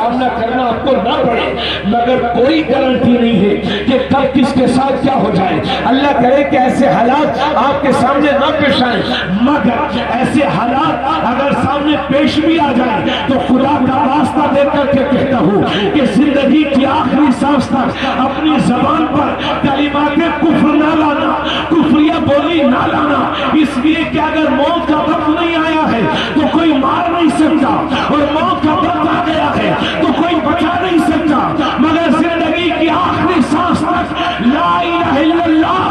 سامنا کرنا آپ کو نہ پڑے، مگر کوئی گارنٹی نہیں ہے کہ کب کس کے ساتھ کیا ہو جائے۔ اللہ کرے کہ ایسے حالات آپ کے سامنے نہ پیش آئیں، مگر ایسے حالات اگر سامنے پیش بھی آ جائیں تو خدا کا واسطہ دے کر کے کہتا ہوں کہ زندگی کی آخری سانس تک اپنی زبان پر کلمات کفر نہ لانا، کفریہ بولی نہ لانا، اس لیے کہ اگر موت کا وقت نہیں آیا ہے تو کوئی مار نہیں سکتا، اور موت کا وقت آ گیا ہے تو کوئی بچا نہیں سکتا، مگر زندگی کی آخری سانس تک لا الہ الا اللہ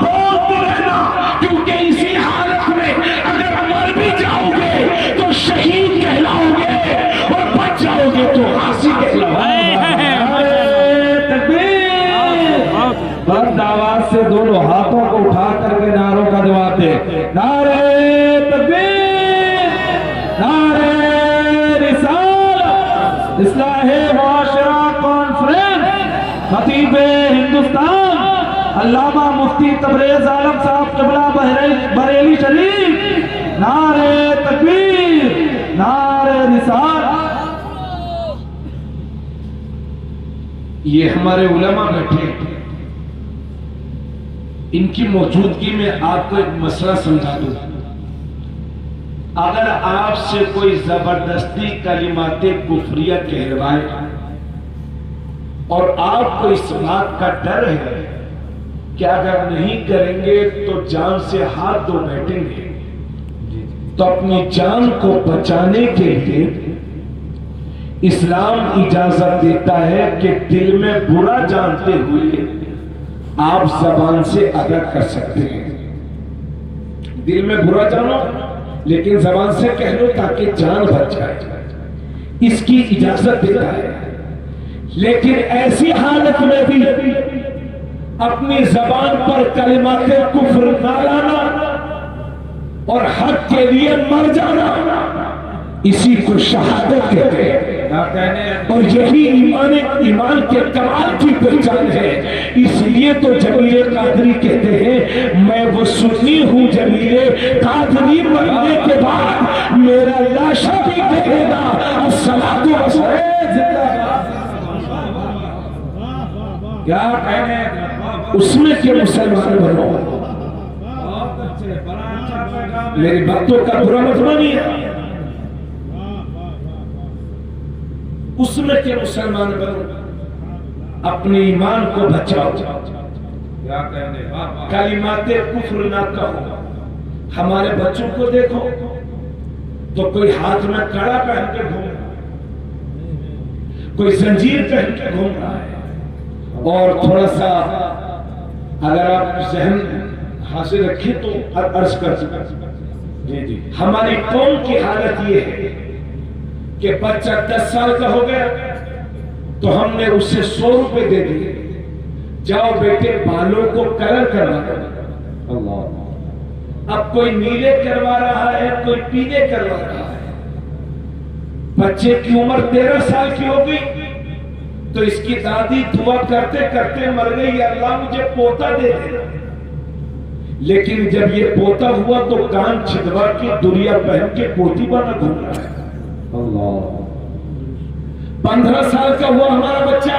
بولتے رہنا، کیونکہ اسی حالت میں اگر مر بھی جاؤ گے تو شہید کہلاؤ گے، اور بچ جاؤ گے تو غازی کہلاؤ گے۔ تکبیر! بلند آواز سے دونوں ہاتھوں کو اٹھا کر کے نعروں کا جواب دے، نعرہ تکبیر، نعرہ رسالت، اصلاح معاشرہ کانفرنس، خطیب ہندوستان علامہ مفتی تبریز عالم صاحب قبلہ بریلی شریف، نعرہ تکبیر، نعرہ رسالت۔ یہ ہمارے علماء بیٹھے، ان کی موجودگی میں آپ کو ایک مسئلہ سمجھا دوں۔ اگر آپ سے کوئی زبردستی کلمات کفریہ کہلوائے اور آپ کو اس بات کا ڈر ہے کہ اگر نہیں کریں گے تو جان سے ہاتھ دھو بیٹھیں گے، تو اپنی جان کو بچانے کے لیے اسلام اجازت دیتا ہے کہ دل میں برا جانتے ہوئے آپ زبان سے ادا کر سکتے ہیں۔ دل میں برا جانو لیکن زبان سے کہہ لو تاکہ جان بچ جائے، اس کی اجازت دیتا ہے۔ لیکن ایسی حالت میں بھی اپنی زبان پر کلمات کفر نہ لانا اور حق کے لیے مر جانا، اسی کو شہادت کہتے ہیں، اور یہی ایمان کے کمال کی پہچان ہے۔ اس لیے تو جمیل قادری کہتے ہیں میں وہ سنی ہوں جمیل قادری مرنے کے بعد میرا لاشا بھی کہے گا الصلاۃ والسلام۔ کیا کہنے اس میں کہ مسلمان بنو، میری باتوں کا برا مطلب نہیں ہے، اس میں کہ مسلمان بنو، اپنے ایمان کو بچاؤ، کلمات کفر نہ کہو۔ ہمارے بچوں کو دیکھو تو کوئی ہاتھ میں کڑا پہن کے گھوم رہا ہے، کوئی زنجیر پہن کے گھوم رہا ہے، اور تھوڑا سا اگر آپ ذہن حاصل رکھیں تو عرض کر سکتے، ہماری قوم کی حالت یہ ہے کہ بچہ 10 سال کا ہو گیا تو ہم نے اسے 100 روپے دے دیے، جاؤ بیٹے بالوں کو کلر کروا دو۔ اب کوئی نیلے کروا رہا ہے، کوئی پیلے کروا رہا ہے۔ بچے کی عمر 13 سال کی ہو گئی تو اس کی دادی دعا کرتے کرتے مر گئی، یا اللہ مجھے پوتا دے دے۔ لیکن جب یہ پوتا ہوا تو کان چھدوا کے دوریا پہن کے پوتی بنا گھوم رہا ہے۔ 15 سال کا ہوا ہمارا بچہ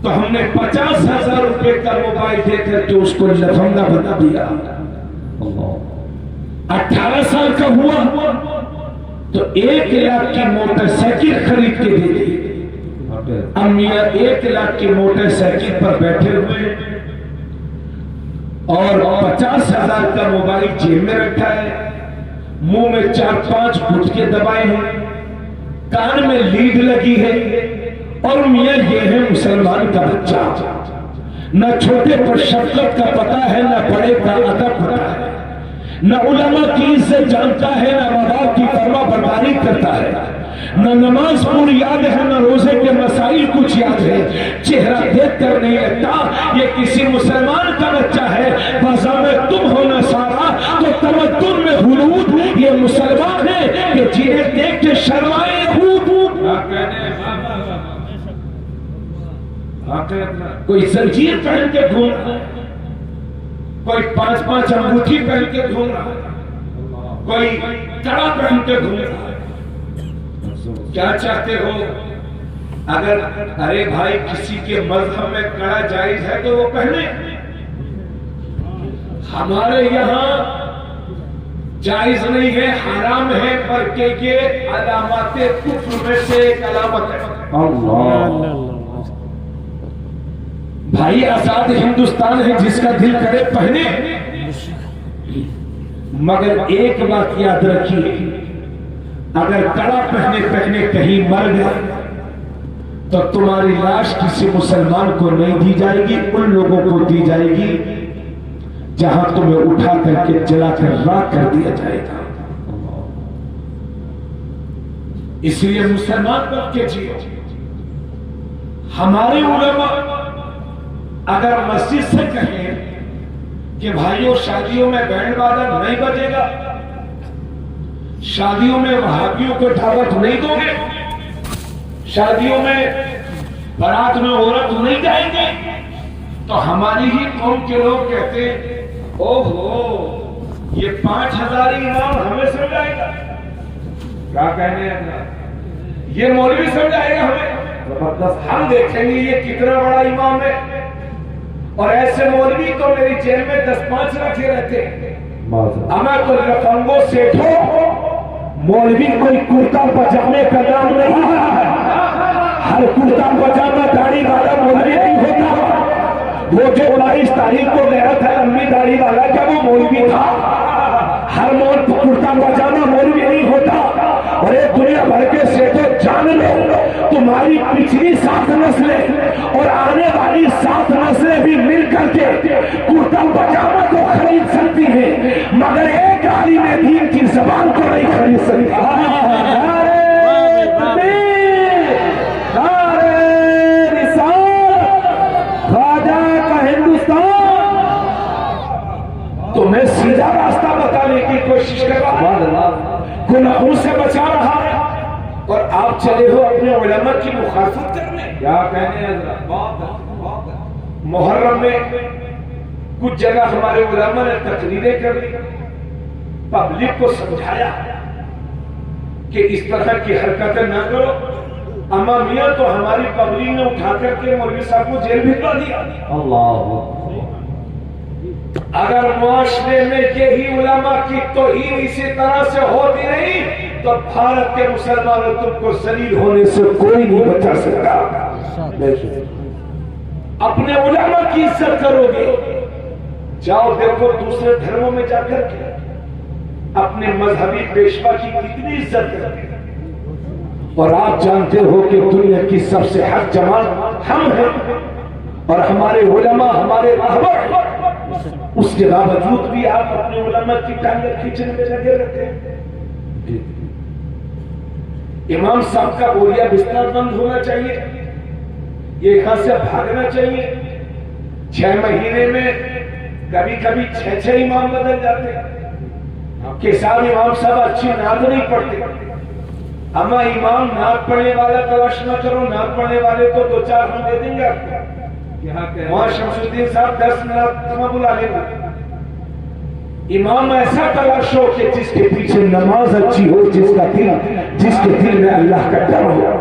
تو ہم نے 50,000 روپے کا موبائل دے کر کے اس کو لفنگا بنا دیا۔ 18 سال کا ہوا تو 1 لاکھ کی موٹر سائیکل خرید کے دے دی۔ امیاں 1 لاکھ کی موٹر سائیکل پر بیٹھے ہوئے اور 50,000 کا موبائل جیب میں رکھا ہے، منہ میں 4-5 گٹکے دبائے ہیں، کان میں لیڈ لگی ہے، اور میاں یہ ہے مسلمان کا بچہ، نہ چھوٹے پر شفقت کا پتہ ہے، نہ بڑے کا ادب پتہ ہے، نہ علماء کی عزت جانتا ہے، نہ ماں باپ کی فرما برداری کرتا ہے، نہ نماز پوری یاد ہے، نہ روزے کے مسائل کچھ یاد ہے، چہرہ دیکھ کر نہیں لگتا یہ کسی مسلمان کا بچہ ہے۔ فضا میں تم ہونا سارا تو تمدن میں حلود، یہ مسلمان ہے کہ جنہیں دیکھ کے شرمائے یہود۔ کوئی زنجیر پہن کے گھوم رہا ہے، کوئی 5-5 انگوٹھی پہن کے گھوم رہا ہے، کوئی کڑا پہن کے گھوم رہا ہے۔ کیا چاہتے ہو؟ اگر ارے بھائی کسی کے مذہب میں کڑا جائز ہے تو وہ پہنے، ہمارے یہاں جائز نہیں ہے، حرام ہے، بلکہ یہ علامات کفر میں سے ایک علامت ہے۔ بھائی آزاد ہندوستان ہے، جس کا دل کرے پہنے، مگر ایک بات یاد رکھیے، اگر کڑا پہنے کہیں مر گئے تو تمہاری لاش کسی مسلمان کو نہیں دی جائے گی، ان لوگوں کو دی جائے گی جہاں تمہیں اٹھا کر کے جلا کر راکھ کر دیا جائے گا۔ اس لیے مسلمان بن کے جیو۔ ہمارے علماء اگر مسجد سے کہیں کہ بھائیوں شادیوں میں بینڈ باجا نہیں بجے گا، شادیوں میں وہابیوں کو دعوت نہیں دو گے، شادیوں میں بارات میں عورت نہیں جائیں گے، تو ہماری ہی قوم کے لوگ کہتے ہیں اوہو یہ 5000 امام ہمیں سمجھائے گا، کیا کہنے ہیں، یہ مولوی سمجھائے گا ہمیں، زبردست، ہم دیکھیں گے یہ کتنا بڑا امام ہے۔ اور ایسے مولوی تو میری جیل میں 10-5 رکھے رہتے ہیں۔ ہمیں تو لفنگوں سیٹھو، مولوی کوئی کرتا پجامے کا نام نہیں ہے، ہر کرتا پجامہ داڑھی والا مولوی نہیں ہوتا، وہ جو 22 تاریخ کو گیا تھا لمبی داڑھی والا کیا وہ مولوی تھا؟ ہر کرتا پجامہ مولوی نہیں ہوتا۔ اور ایک دنیا بھر کے سیٹھو جان لو، تمہاری پچھلی 7 نسلیں اور آنے والی 7 نسلیں بھی مل کر کے کرتا پجامہ کو خرید سکتی ہیں، مگر ایک عالم دین کی زبان کو نہیں خرید سکتی۔ تو میں سیدھا راستہ بتانے کی کوشش کر رہا ہوں، گناہوں سے بچا رہا ہے، اور آپ چلے ہو اپنے علماء کی مخالفت کرنے۔ کیا کہنے حضرت، محرم میں کچھ جگہ ہمارے علماء نے تقریریں کر دی، پبلک کو سمجھایا کہ اس طرح کی حرکتیں نہ کرو۔ اما میاں تو ہماری پبلک نے اٹھا کر کے مولوی صاحب کو جیل بھجوا دیا۔ اللہ، اگر معاشرے میں یہی علماء کی توہین اسی طرح سے ہوتی نہیں تو بھارت کے مسلمانوں تم کو ذلیل ہونے سے کوئی نہیں بچا سکتا۔ اپنے علماء کی عزت کرو گے، جاؤ دیکھو دوسرے دھرموں میں جا کر کے اپنے مذہبی پیشوا کی کتنی عزت کرتے ہیں، اور آپ جانتے ہو کہ دنیا کی سب سے حق جماعت ہم ہیں، اور ہمارے علماء ہمارے راہبر، اس کے باوجود بھی آپ اپنے علماء کی ٹانگیں کھینچنے میں لگے رہتے ہیں۔ امام صاحب کا بوریا بستر بند ہونا چاہیے، یہ یہاں سے بھاگنا چاہیے۔ 6 مہینے میں کبھی کبھی 6 امام بدل جاتے ہیں کہ صاحب امام صاحب اچھی نعت نہیں پڑھتے۔ اما امام نعت پڑھنے والا تلاش نہ کرو، نعت پڑھنے والے تو 2-4 ہم دے دیں گے آپ کو۔ وہاں شمس الدین صاحب 10 منٹ تمہیں بلا لیں گے۔ امام ایسا تلاش ہو کہ جس کے پیچھے نماز اچھی ہو، جس کے دل میں اللہ کا ڈر ہو۔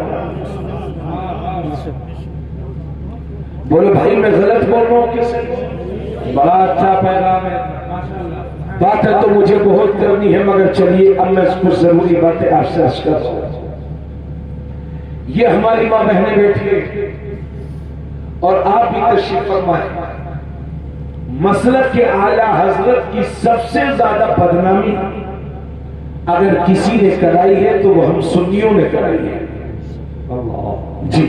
بولے بھائی میں غلط بول رہا ہوں کہ صحیح؟ بڑا اچھا پیغام ہے، بات ہے تو مجھے بہت کرنی ہے، مگر چلیے اب میں کچھ ضروری باتیں آپ سے عرض کر رہا ہوں۔ یہ ہماری ماں بہنیں بیٹھی ہیں اور آپ بھی تشریف فرمائیں۔ مسلک کے اعلیٰ حضرت کی سب سے زیادہ بدنامی اگر کسی نے کرائی ہے تو وہ ہم سنیوں نے کرائی ہے۔ جی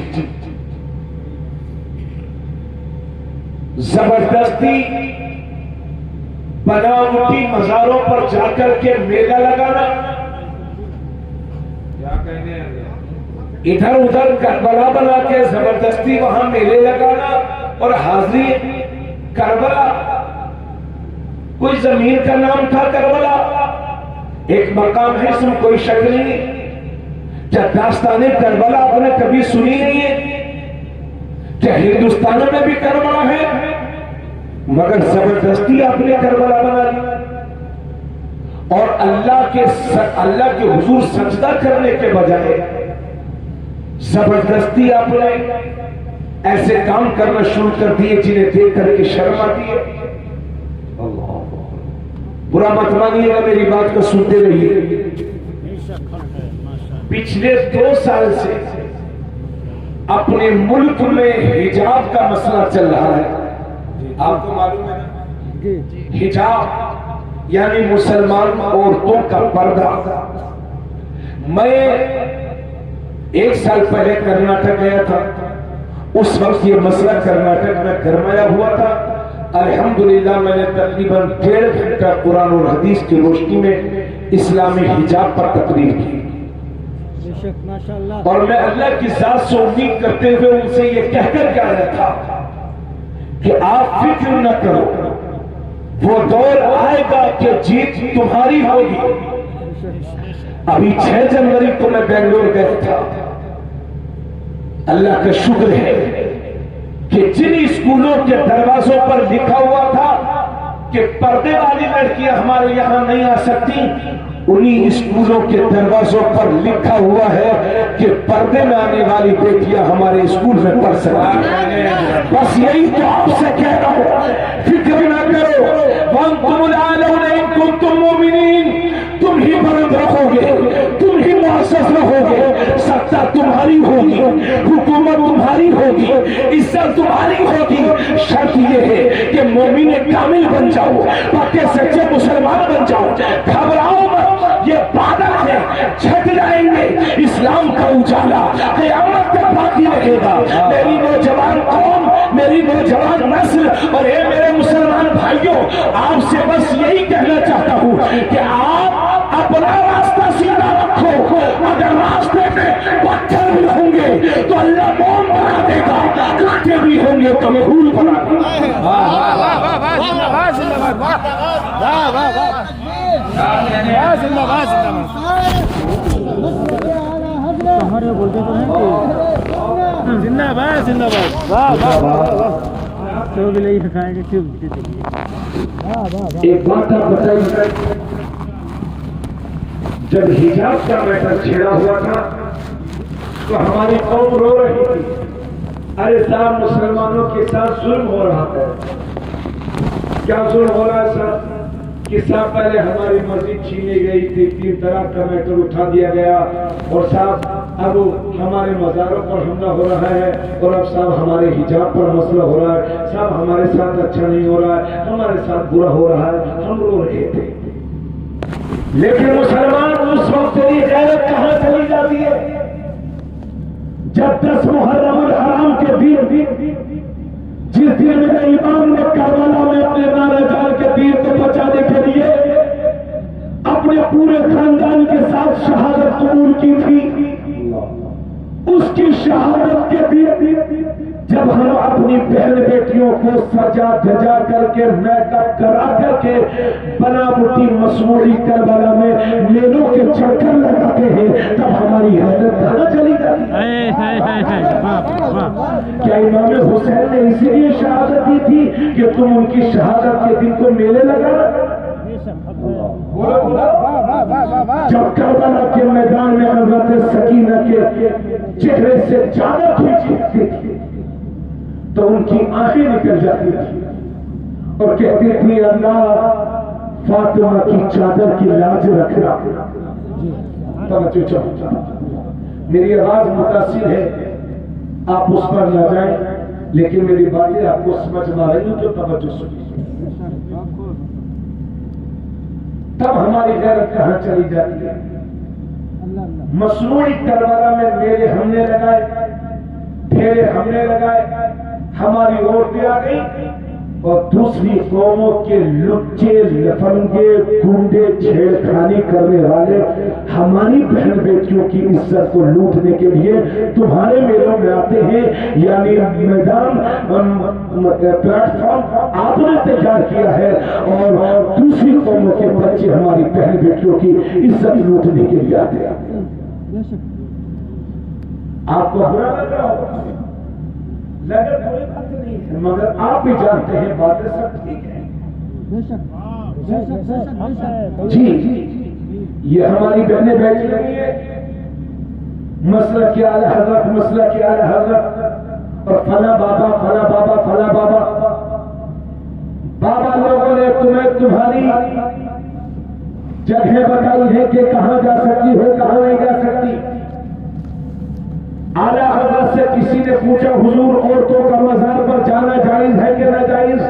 زبردستی بناوٹی مزاروں پر جا کر کے میلہ لگانا، ادھر ادھر کربلا بنا کے زبردستی وہاں میلے لگانا اور حاضری کربلا، کوئی زمین کا نام تھا کربلا، ایک مقام ہے، اس میں کوئی شک نہیں۔ کیا داستان کربلا آپ نے کبھی سنی نہیں ہے؟ کیا ہندوستان میں بھی کربلا ہے؟ مگر زبردستی آپ نے کربلا بنا لی، اور اللہ کے حضور سجدہ کرنے کے بجائے زبردستی آپ نے ایسے کام کرنا شروع کر دیے جنہیں دیکھ کر کے شرم آتی ہے. برا مت مانیے گا، میری بات کو سنتے رہیے. پچھلے 2 سال سے اپنے ملک میں حجاب کا مسئلہ چل رہا ہے. آپ کو معلوم ہے نا، حجاب یعنی مسلمان عورتوں کا پردہ. میں 1 سال پہلے کرناٹک گیا تھا. اس وقت یہ مسئلہ کرناٹک میں گرمایا ہوا تھا. الحمدللہ میں نے تقریباً 1.5 گھنٹہ قرآن اور حدیث کی روشنی میں اسلامی حجاب پر تقریر کی. اور میں اللہ کی ذات سے امید کرتے ہوئے ان سے یہ کہہ کر کیا آیا تھا کہ آپ فکر نہ کرو، وہ دور آئے گا کہ جیت تمہاری ہوگی. ابھی 6 جنوری کو میں بنگلور گیا تھا. اللہ کا شکر ہے کہ جن اسکولوں کے دروازوں پر لکھا ہوا تھا کہ پردے والی لڑکیاں ہمارے یہاں نہیں آ سکتی، انہی اسکولوں کے دروازوں پر لکھا ہوا ہے کہ پردے میں آنے والی بیٹیاں ہمارے اسکول میں پڑھ سکتی. بس یہی تو آپ سے کہہ رہا ہوں، فکر نہ کرو. وَأَنْتُمُ الْأَعْلَوْنَ إِن كُنتُم مُؤْمِنِينَ. تم ہی بلند رہو گے، تم ہی معزز رہو گے. سطح تمہاری ہوگی، حکومت تمہاری ہوگی، عزت تمہاری ہوگی. شرط یہ ہے کہ مومن کامل بن جاؤ، پکے سچے مسلمان بن جاؤ. گھبراؤ مت، یہ بادل ہے، چھٹ جائیں گے. اسلام کا اجالا قیامت تک باقی رہے گا. میری نوجوان قوم، میری نوجوان نسل اور اے میرے مسلمان بھائیوں، آپ سے بس یہی کہنا چاہتا ہوں کہ آپ اپنا راستہ سیدھا رکھو. اگر راستے میں پتھر بھی ہوں گے تو اللہ موم بنا دے گا، کانٹے بھی ہوں گے تو پھول بنا دے گا. زندہ باد زندہ باد. ایک بات آپ بتائیے، جب حجاب کا میٹر چھیڑا ہوا تھا تو ہماری قوم رو رہی تھی، ارے صاحب مسلمانوں کے ساتھ ظلم ہو رہا ہے. کیا ظلم ہو رہا ہے صاحب؟ کہ صاحب پہلے ہماری مسجد چھینی گئی تھی، 3 طلاق کا میٹر اٹھا دیا گیا، اور صاحب اب ہمارے مزاروں پر حملہ ہو رہا ہے، اور اب صاحب ہمارے حجاب پر مسئلہ ہو رہا ہے. صاحب ہمارے ساتھ اچھا نہیں ہو رہا ہے، ہمارے ساتھ برا ہو رہا ہے. ہم رو رہے تھے. لیکن مسلمان اس وقت تیری غیرت کہاں چلی جاتی ہے جب 10 محرم الحرام کے دن، جس دن میرے امام نے کربلا میں اپنے نعرہ جان کے دین کو بچانے کے لیے اپنے پورے خاندان کے ساتھ شہادت قبول کی تھی، اس کی شہادت کے دن جب ہم اپنی بہن بیٹیوں کو سجا دھجا کر کے میک اپ کرا کر کے بنا بوٹی مسموعی کربلا میں میلوں کے چکر لگاتے ہیں، تب ہماری حیرت کہاں چلی جاتی ہے؟ کیا امام حسین نے اسی لیے شہادت دی تھی کہ تم ان کی شہادت کے دن کو میلے لگا؟ جب کربلا کے میدان میں حضرت سکینہ کے چہرے سے چادر کھینچتی تھی تو ان کی آنکھیں نکل جاتی تھی اور کہتی تھی اللہ فاطمہ کی چادر کی لاج رکھنا. توجہ چاہتا میری آواز متاثر ہے، آپ اس پر نہ جائیں، لیکن میری باتیں آپ کو سمجھ میں آ رہی ہوں تو توجہ سنیے. تب ہماری غیرت کہاں چلی جاتی ہے؟ مصنوعی کربلا میں میرے ہمنے لگائے، پھیرے ہمنے لگائے، ہماری عورتیں آ گئی اور دوسری قوموں کے لچے لفنگے گنڈے چھیڑخانی کرنے والے ہماری بہن بیٹیوں کی عزت کو لوٹنے کے لیے تمہارے میلوں میں آتے ہیں. یعنی میدان پلیٹ فارم آپ نے تیار کیا ہے اور دوسری قوموں کے بچے ہماری بہن بیٹیوں کی عزت لوٹنے کے لیے آتے ہیں. آپ کو برا لگ رہا ہوگا، لگر کوئی بات نہیں ہے، مگر آپ بھی جانتے ہیں باتیں سب ٹھیک ہیں. جی یہ ہماری بہنیں بیٹھی رہی ہیں، مسئلہ کی اعلی حضرت، مسئلہ کی اعلی حضرت، اور فلاں بابا فلاں بابا فلاں بابا، بابا لوگوں نے تمہیں تمہاری جگہ بتائی ہے کہ کہاں جا سکتی ہو کہاں نہیں جا سکتی۔ اعلی حضرت سے کسی نے پوچھا حضور عورتوں کا مزار پر جانا جائز ہے کہ ناجائز؟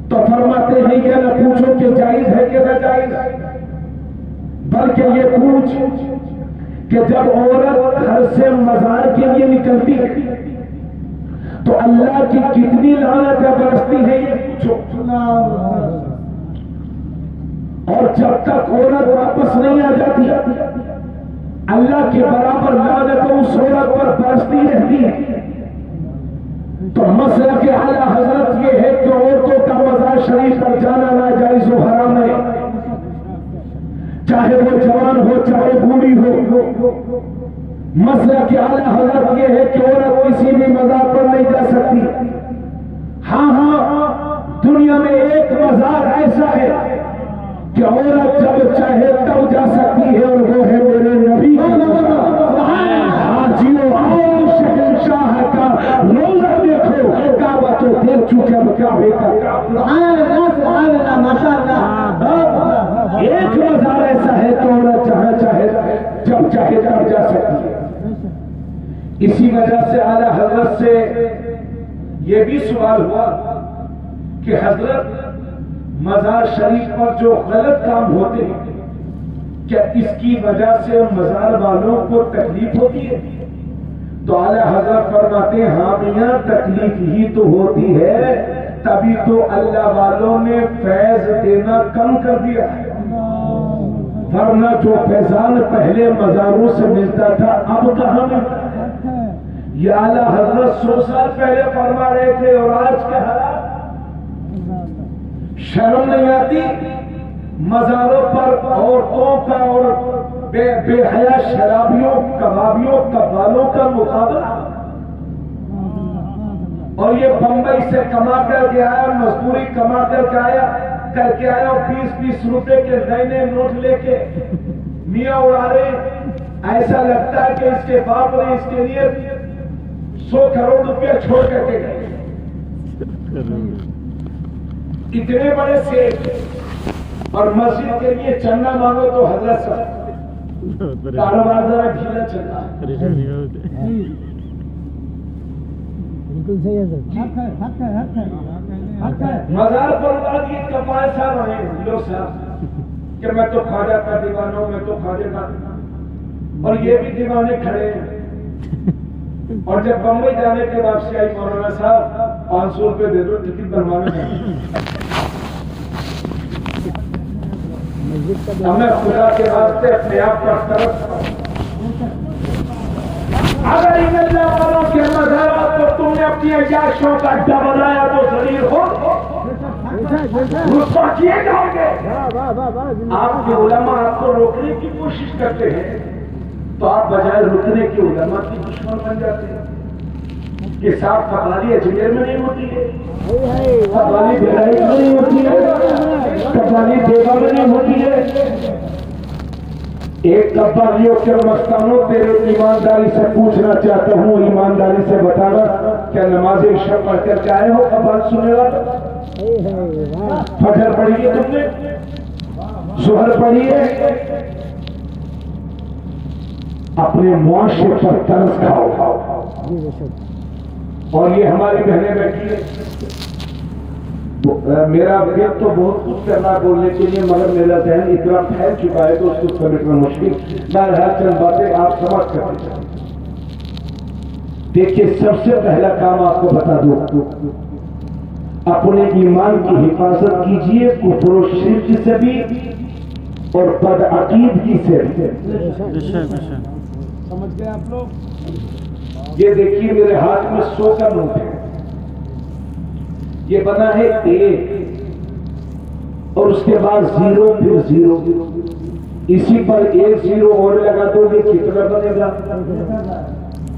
تو فرماتے ہیں یہ نہ پوچھو کہ جائز ہے کہ ناجائز، بلکہ یہ پوچھ کہ جب عورت گھر سے مزار کے لیے نکلتی ہے تو اللہ کی کتنی لعنتیں برستی ہے یہ پوچھو، اور جب تک عورت واپس نہیں آ جاتی اللہ کے برابر لعنتیں اس عورت پر برستی رہتی ہے۔ تو مسئلہ کے اعلیٰ حضرت یہ ہے کہ عورتوں کا مزار شریف پر جانا ناجائز و حرام ہے، چاہے وہ جوان ہو چاہے بوڑھی ہو۔ مسئلہ کی اعلیٰ حضرت یہ ہے کہ عورت کسی بھی مزار پر نہیں جا سکتی۔ ہاں دنیا میں ایک مزار ایسا ہے کہ عورت جب چاہے تب جا سکتی ہے، اور وہ ہے میرے نبی کا مزار۔ حاجیوں آؤ شہنشاہ کا روزہ دیکھو، کعبہ تو دیکھ چکے اب کعبے کا ایک مزار ایسا ہے کہ عورت جہاں چاہے جب چاہے تب جا سکتی ہے۔ اسی وجہ سے اعلیٰ حضرت سے یہ بھی سوال ہوا کہ حضرت مزار شریف پر جو غلط کام ہوتے ہیں کیا اس کی وجہ سے مزار والوں کو تکلیف ہوتی ہے؟ تو اعلیٰ حضرت فرماتے ہیں ہاں میاں تکلیف ہی تو ہوتی ہے، تبھی تو اللہ والوں نے فیض دینا کم کر دیا ہے، ورنہ جو فیضان پہلے مزاروں سے ملتا تھا اب کہاں ملتا ہے؟ یہ اعلیٰ حضرت 100 سال پہلے فرما رہے تھے، اور آج کے حالات شرم نہیں آتی مزاروں پر عورتوں کا اور بے حیا شرابیوں کبابیوں کبالوں کا مقابلہ؟ اور یہ بمبئی سے کما کر کے آیا، مزدوری کما کر کے آیا اور 20-20 روپے کے نئے نئے نوٹ لے کے میاں اڑا رہے، ایسا لگتا ہے کہ اس کے باپ نے اس کے لیے 100 کروڑ روپیہ چھوڑ کر کے گئے۔ اتنے بڑے سیٹ اور مسجد کے لیے چندہ مانگو تو حضرت صاحب کاروبار ذرا ڈھیلا چل رہا ہے۔ بالکل صحیح ہے سر، حق ہے۔ مزار پر بعد یہ کپال صاحب آئے لوگ صاحب کہ میں تو خواجہ کا دیوانہ ہوں، میں تو خواجہ کا، اور یہ بھی دیوانے کھڑے ہیں۔ اور جب بمبئی جانے کے واپسی آئی مولانا صاحب 500 روپے دے دو ٹکٹ بنوانے میں، ہمیں خدا کے واسطے اپنے آپ پر طرف اگر ان اللہ والوں کے مزارات کو تم نے اپنی عیاشوں کا اڈا بنایا تو ذلیل ہو رسوا کیے جاؤ گے۔ آپ کے علماء آپ کو روکنے کی کوشش کرتے ہیں تو آپ بجائے رکنے کے علماء کی دشمن بن جاتے ہیں۔ کہ صاحب قوالی اجمیر میں نہیں ہوتی ہے، قوالی بہرائچ میں نہیں ہوتی ہے، قوالی دیوا میں نہیں ہوتی ہے۔ ایک قوالیوں کے مستانوں تیرے ایمانداری سے پوچھنا چاہتا ہوں، ایمانداری سے بتانا کیا نماز عشاء پڑھ کر کے آئے ہو قوال سنے گا؟ فجر پڑھی ہے تم نے؟ ظہر پڑھی ہے؟ اپنے معاشرے پر ترس کھاؤ۔ اور یہ ہماری بہنیں بیٹھی ہے، میرا دل تو بہت کچھ کرنا بولنے کے لیے، مگر میرا ذہن اتنا پھیل چکا ہے تو اس کو سمجھنا مشکل۔ بہرحال چند باتیں آپ سمجھ کرتے ہیں۔ دیکھیے سب سے پہلا کام آپ کو بتا دوں، اپنے ایمان کی حفاظت کیجئے کفر و شرک سے بھی اور بدعقیدگی سے بھی۔ سمجھ گئے آپ لوگ؟ یہ دیکھیے میرے ہاتھ میں 100 کا نوٹ ہے، یہ بنا ہے 1 اور اس کے بعد 0 پھر 0، اسی پر 1 0 اور لگا دو گے کتنا بنے گا؟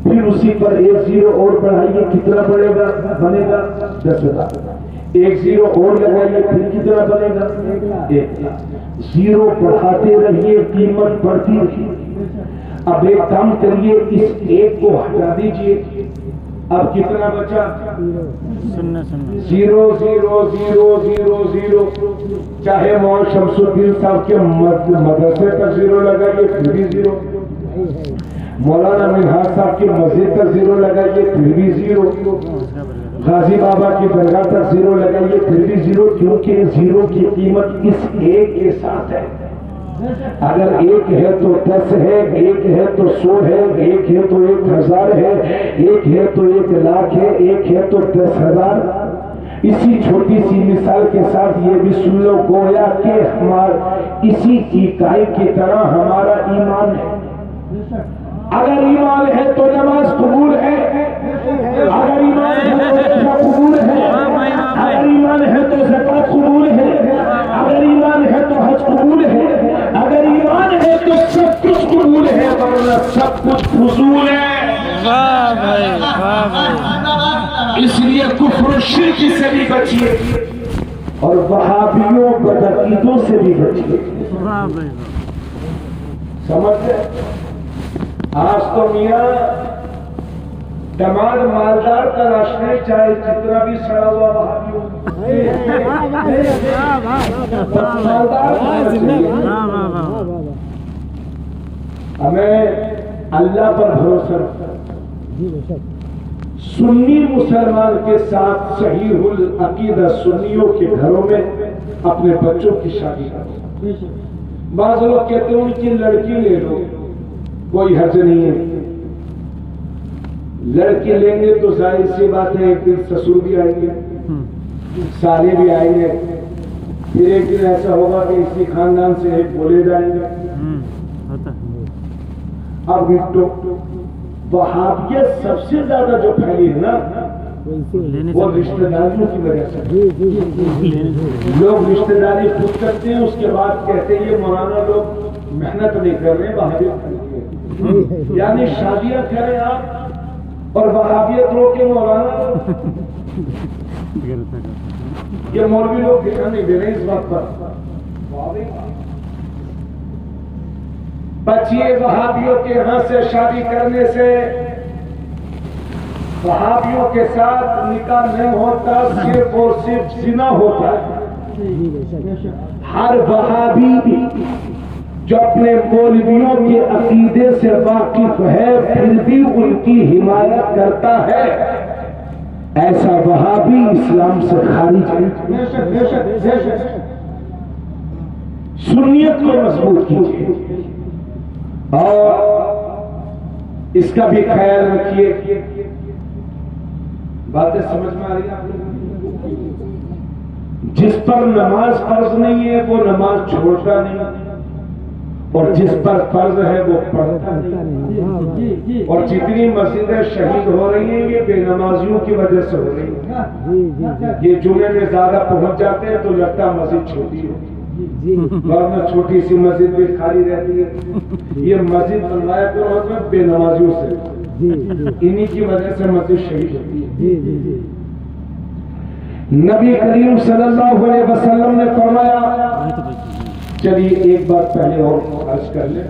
پھر اسی پر 1 0 اور بڑھائیے کتنا بنے گا؟ 10,000۔ 1 0 اور لگائیے پھر کتنا بنے گا؟ 1,00,000۔ 0 بڑھاتے رہیے، قیمت بڑھتی رہی۔ اب ایک کام کریے، اس ایک کو ہٹا دیجئے، اب کتنا بچا؟ 0 0 0 0 0۔ چاہے مولانا شمس الدین صاحب کے مدرسے تک 0 لگائیے پھر بھی 0، مولانا منہاج صاحب کی مسجد تک 0 لگائیے پھر بھی 0، غازی بابا کی درگاہ تک 0 لگائیے پھر بھی 0، کیونکہ 0 کی قیمت اس ایک کے ساتھ ہے۔ اگر 1 ہے تو 10 ہے، 1 ہے تو 100 ہے، 1 ہے تو 1000 ہے، 1 ہے تو 1,00,000 ہے، 1 ہے تو 10,000۔ اسی چھوٹی سی مثال کے ساتھ یہ بھی سن لو، گویا کہ اسی اکائی کی طرح ہمارا ایمان ہے۔ اگر ایمان ہے تو نماز قبول ہے، اگر ایمان ہے تو روزہ قبول ہے، اگر ایمان ہے تو زکوٰۃ قبول ہے، اگر ایمان ہے تو حج قبول ہے، اگر ایمان ہے تو سب کچھ قبول ہے، ورنہ سب کچھ فضول ہے۔ واہ بھائی، واہ بھائی۔ اس لیے کفر و شرک سے بھی بچیے اور وہابیوں بدعقیدوں سے بھی بچیے۔ واہ بھائی، سمجھ گئے؟ آج تو میاں دماغ مالدار تراشنے چاہے جتنا بھی سڑا ہوا وہابی ہو، مالدار ہمیں اللہ پر بھروسہ رکھنا۔ سنی مسلمان کے ساتھ صحیح العقیدہ سنیوں کے گھروں میں اپنے بچوں کی شادی کرو۔ بعض لوگ کہتے ہیں ان کی لڑکی لے لو، کوئی حرج نہیں ہے۔ لڑکی لیں گے تو ظاہر سی بات ہے ایک دن سسر بھی آئیں گے، سالے بھی آئیں گے، پھر ایک دن ایسا ہوگا کہ اسی خاندان سے ایک بولے جائیں گے۔ اب وہابیت سب سے زیادہ جو پھیلی ہے نا وہ رشتہ داریوں کی وجہ سے۔ لوگ رشتہ داری خود کرتے ہیں، اس کے بعد کہتے ہیں یہ مولانا لوگ محنت نہیں کر رہے، وہابیت، یعنی شادیاں کریں آپ اور وہابیت روکے مولانا۔ یہ مولوی لوگ دھیان نہیں دے رہے اس بات پر۔ بچیے وہابیوں کے یہاں سے شادی کرنے سے، وہابیوں کے ساتھ نکاح نہیں ہوتا، صرف اور صرف زنا ہوتا ہے۔ ہر وہابی جو اپنے مولویوں کے عقیدے سے واقف ہے پھر بھی ان کی حمایت کرتا ہے، ایسا وہابی اسلام سے خارج ہے۔ سنیت کو مضبوط کیجیے اور اس کا بھی خیال رکھیے۔ باتیں سمجھ میں آ رہی ہیں؟ جس پر نماز فرض نہیں ہے وہ نماز چھوڑتا نہیں، اور جس پر فرض ہے وہ پڑھتا نہیں۔ اور جتنی مسجدیں شہید ہو رہی ہیں یہ بے نمازیوں کی وجہ سے ہو رہی ہیں۔ یہ جمعے میں زیادہ پہنچ جاتے ہیں تو لگتا ہے مسجد چھوٹی ہے، ورنہ چھوٹی سی مسجد بھی خالی رہتی ہے۔ یہ مسجد بنوایا کرو بے نمازیوں سے، انہی کی وجہ سے مسجد شہید ہوتی ہے۔ نبی کریم صلی اللہ علیہ وسلم نے فرمایا، چلیے ایک بات پہلے اور عرض کر لیں،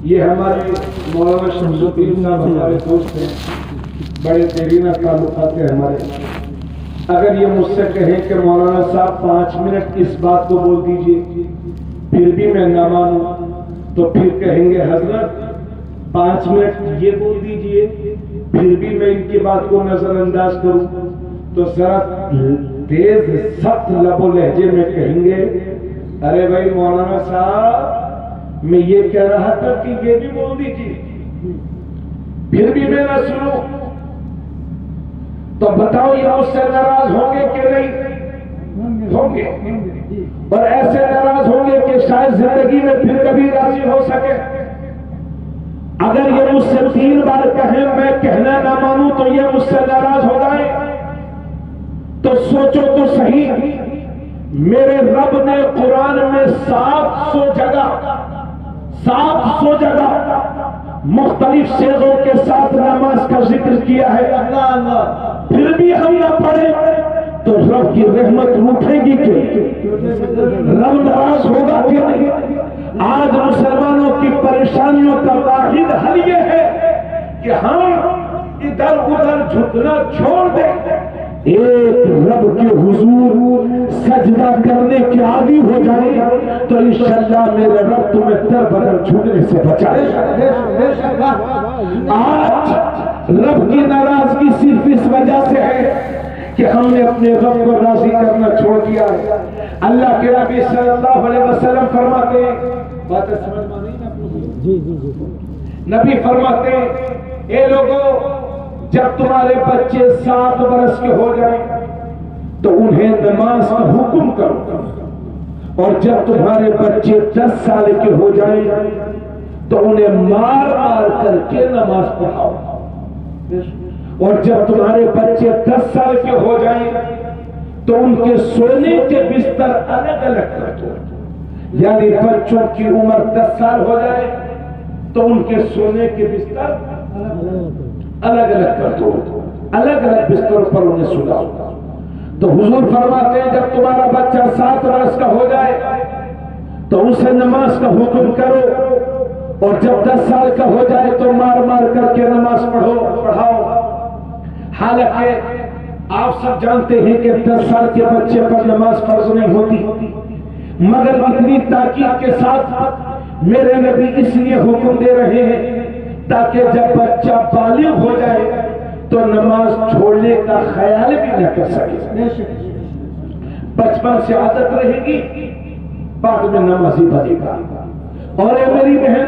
یہ ہمارے مولانا شمس الدین صاحب ہمارے دوست ہیں، بڑے دیرینہ تعلقات ہیں ہمارے۔ اگر یہ مجھ سے کہیں کہ مولانا صاحب 5 منٹ اس بات کو بول دیجئے پھر بھی میں نہ مانوں، تو پھر کہیں گے حضرت 5 منٹ یہ بول دیجئے پھر بھی میں ان کی بات کو نظر انداز کروں، تو ذرا تیز سخت لب و لہجے میں کہیں گے ارے بھائی مولانا صاحب میں یہ کہہ رہا تھا کہ یہ بھی بول دیجیے، پھر بھی میں نہ سنوں، تو بتاؤ یہ اس سے ناراض ہوں گے کہ نہیں ہوں گے؟ اور ایسے ناراض ہوں گے کہ شاید زندگی میں پھر کبھی راضی ہو سکے۔ اگر یہ مجھ سے 3 بار کہیں میں کہنا نہ مانوں تو یہ مجھ سے ناراض ہو جائے، تو سوچو تو صحیح، میرے رب نے قرآن میں 700 جگہ مختلف صیغوں کے ساتھ نماز کا ذکر کیا ہے، پھر بھی ہم نہ پڑھیں تو رب کی رحمت روٹھے گی کہ رب ناراض ہوگا کہ نہیں؟ آج مسلمانوں کی پریشانیوں کا واحد حل یہ ہے کہ ہم ادھر ادھر جھکنا چھوڑ دیں، ایک رب کے حضور سجدہ کرنے کے عادی ہو جائے تو انشاءاللہ میرے رب تمہیں در بدر جھکنے سے بچائے۔ آج رب کی ناراضگی صرف اس وجہ سے ہے کہ ہم نے اپنے رب کو راضی کرنا چھوڑ دیا ہے۔ اللہ کے نبی صلی اللہ علیہ وسلم فرماتے ہیں، باتیں سمجھ میں نہیں نا؟ نبی فرماتے ہیں اے لوگوں، جب تمہارے بچے 7 برس کے ہو جائیں تو انہیں نماز کا حکم کرو، اور جب تمہارے بچے 10 سال کے ہو جائیں تو انہیں مار مار کر کے نماز پڑھاؤ، اور جب تمہارے بچے 10 سال کے ہو جائیں تو ان کے سونے کے بستر الگ الگ کر دو، یعنی بچوں کی عمر 10 سال ہو جائے تو ان کے سونے کے بستر الگ الگ کر دو، الگ الگ بستروں پر انہیں سلاؤ۔ تو حضور فرماتے ہیں جب تمہارا بچہ 7 برس کا ہو جائے تو اسے نماز کا حکم کرو، اور جب 10 سال کا ہو جائے تو مار مار کر کے نماز پڑھاؤ۔ حالانکہ آپ سب جانتے ہیں کہ 10 سال کے بچے پر نماز فرض نہیں ہوتی، مگر اتنی تاکید کے ساتھ میرے نبی اس لیے حکم دے رہے ہیں تاکہ جب بچہ بالغ ہو جائے تو نماز چھوڑنے کا خیال بھی نہ کر سکے، بچپن سے عادت رہے گی، بعد میں نمازی بنے گا۔ اور اے میری بہن،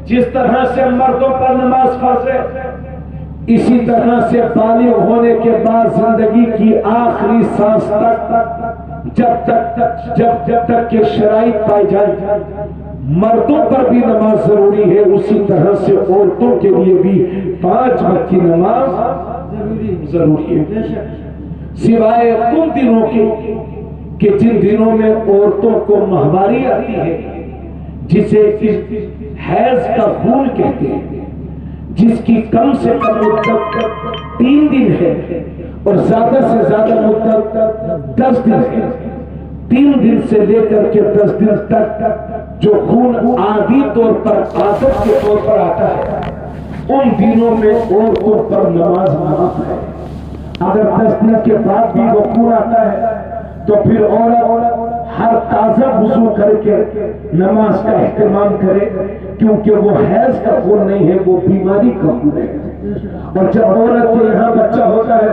جس طرح سے مردوں پر نماز فرض ہے، اسی طرح سے بالغ ہونے کے بعد زندگی کی آخری سانس تک جب تک کہ شرائط پائی جائے مردوں پر بھی نماز ضروری ہے، اسی طرح سے عورتوں کے لیے بھی 5 وقت کی نماز ضروری ہے، سوائے ان دنوں کے کہ جن دنوں میں عورتوں کو ماہواری آتی ہے، جسے حیض کا خون کہتے ہیں، جس کی کم سے کم مدت 3 دن ہے اور زیادہ سے زیادہ مدت 10 دن ہے۔ 3 دن سے لے کر کے 10 دن تک جو خون عادی طور پر عادت کے طور پر آتا ہے، ان دنوں میں عورتوں پر نماز معاف ہے۔ اگر 10 دن کے بعد بھی وہ خون آتا ہے تو پھر عورت ہر تازہ وضو کر کے نماز کا اہتمام کرے، کیونکہ وہ حیض کا خون نہیں ہے، وہ بیماری کا خون ہے۔ اور جب عورت کو یہاں بچہ ہوتا ہے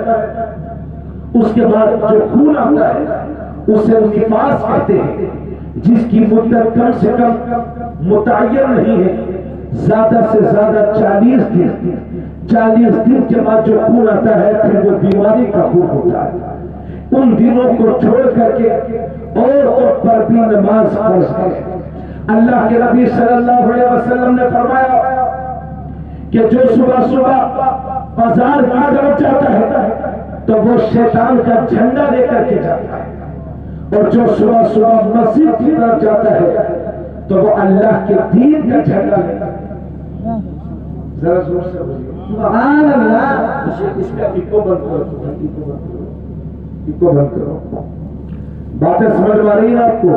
اس کے بعد جو خون آتا ہے اسے نفاس کہتے ہیں، جس کی مدت کم سے کم متعین نہیں ہے، زیادہ سے زیادہ 40 دن۔ 40 دن کے بعد جو خون آتا ہے پھر وہ بیماری کا خون ہوتا ہے۔ ان دنوں کو چھوڑ کر کے عورتوں پر بھی نماز فرض ہے۔ اللہ کے نبی صلی اللہ علیہ وسلم نے فرمایا کہ جو صبح صبح بازار کی طرف جاتا ہے تو وہ شیطان کا جھنڈا لے کر کے جاتا ہے، اور جو صبح صبح مسجد کی طرف جاتا ہے تو وہ اللہ کے دین کا جھنڈا لے کر۔ ذرا زور سے بولیے سبحان اللہ۔ اس کا ایکو بند کرو، ایکو بند کرو، باتیں سمجھ میں آ رہی ہیں آپ کو؟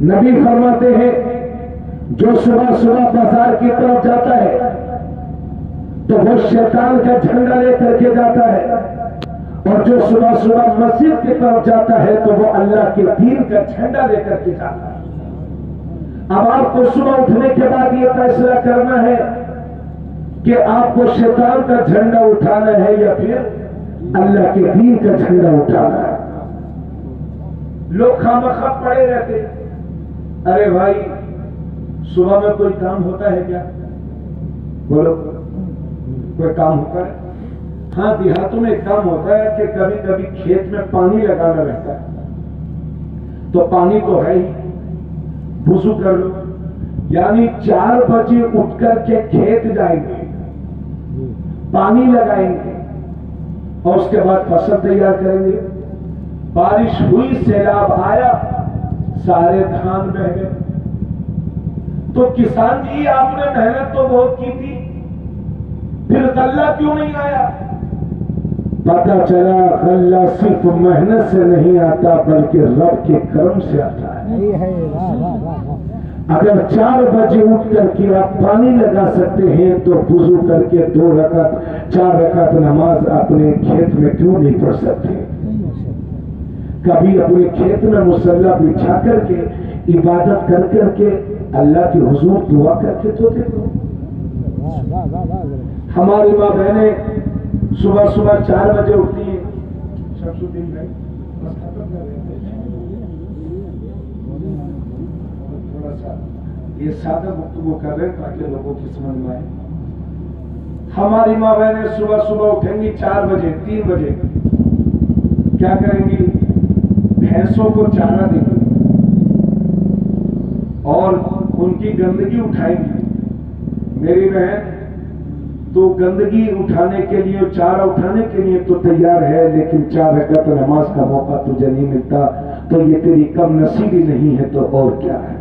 نبی فرماتے ہیں جو صبح صبح بازار کی طرف جاتا ہے تو وہ شیطان کا جھنڈا لے کر کے جاتا ہے، اور جو صبح صبح مسجد کی طرف جاتا ہے تو وہ اللہ کے دین کا جھنڈا لے کر کے جاتا ہے۔ اب آپ کو صبح اٹھنے کے بعد یہ فیصلہ کرنا ہے کہ آپ کو شیطان کا جھنڈا اٹھانا ہے یا پھر اللہ کے دین کا جھنڈا اٹھانا ہے۔ لوگ خامخواہ پڑے رہتے، ارے بھائی صبح میں کوئی کام ہوتا ہے کیا؟ بولو، کوئی کام ہوتا ہے؟ ہاں دیہاتوں میں ایک کام ہوتا ہے کہ کبھی کبھی کھیت میں پانی لگانا رہتا ہے، تو پانی تو ہے ہی، وضو کر لو، یعنی 4 بجے اٹھ کر کے کھیت جائیں گے، پانی لگائیں گے، اور اس کے بعد فصل تیار کریں گے۔ بارش ہوئی، سیلاب آیا، سارے دھان بہ گئے، تو کسان جی آپ نے محنت تو بہت کی تھی، پھر غلہ کیوں نہیں آیا؟ پتا چلا غلہ صرف محنت سے نہیں آتا بلکہ رب کے کرم سے آتا ہے. اگر 4 بجے اٹھ کر کے آپ پانی لگا سکتے ہیں تو وضو کر کے 2 رکعت 4 رکعت نماز اپنے کھیت میں کیوں نہیں پڑھ سکتے؟ کبھی اپنے کھیت میں مصلی بچھا کر کے عبادت کر کر کے اللہ کے حضور دعا کر کے تو دیکھو. ہماری ماں بہنیں صبح 4 بجے اٹھتی ہیں. شمس الدین بھائی تھوڑا سا یہ سادہ گفتگو کر رہے ہیں تاکہ لوگوں کی سمجھ میں آئے. ہماری ماں بہنیں صبح اٹھیں گی 4 بجے 3 بجے. کیا کریں گی؟ بھینسوں کو چارہ دیں گی اور ان کی گندگی اٹھائیں گی. میری بہن تو گندگی اٹھانے کے لیے چارہ اٹھانے کے لیے تو تیار ہے لیکن 4 رکعت نماز کا موقع تجھے نہیں ملتا تو یہ تیری کم نصیبی نہیں ہے تو اور کیا ہے.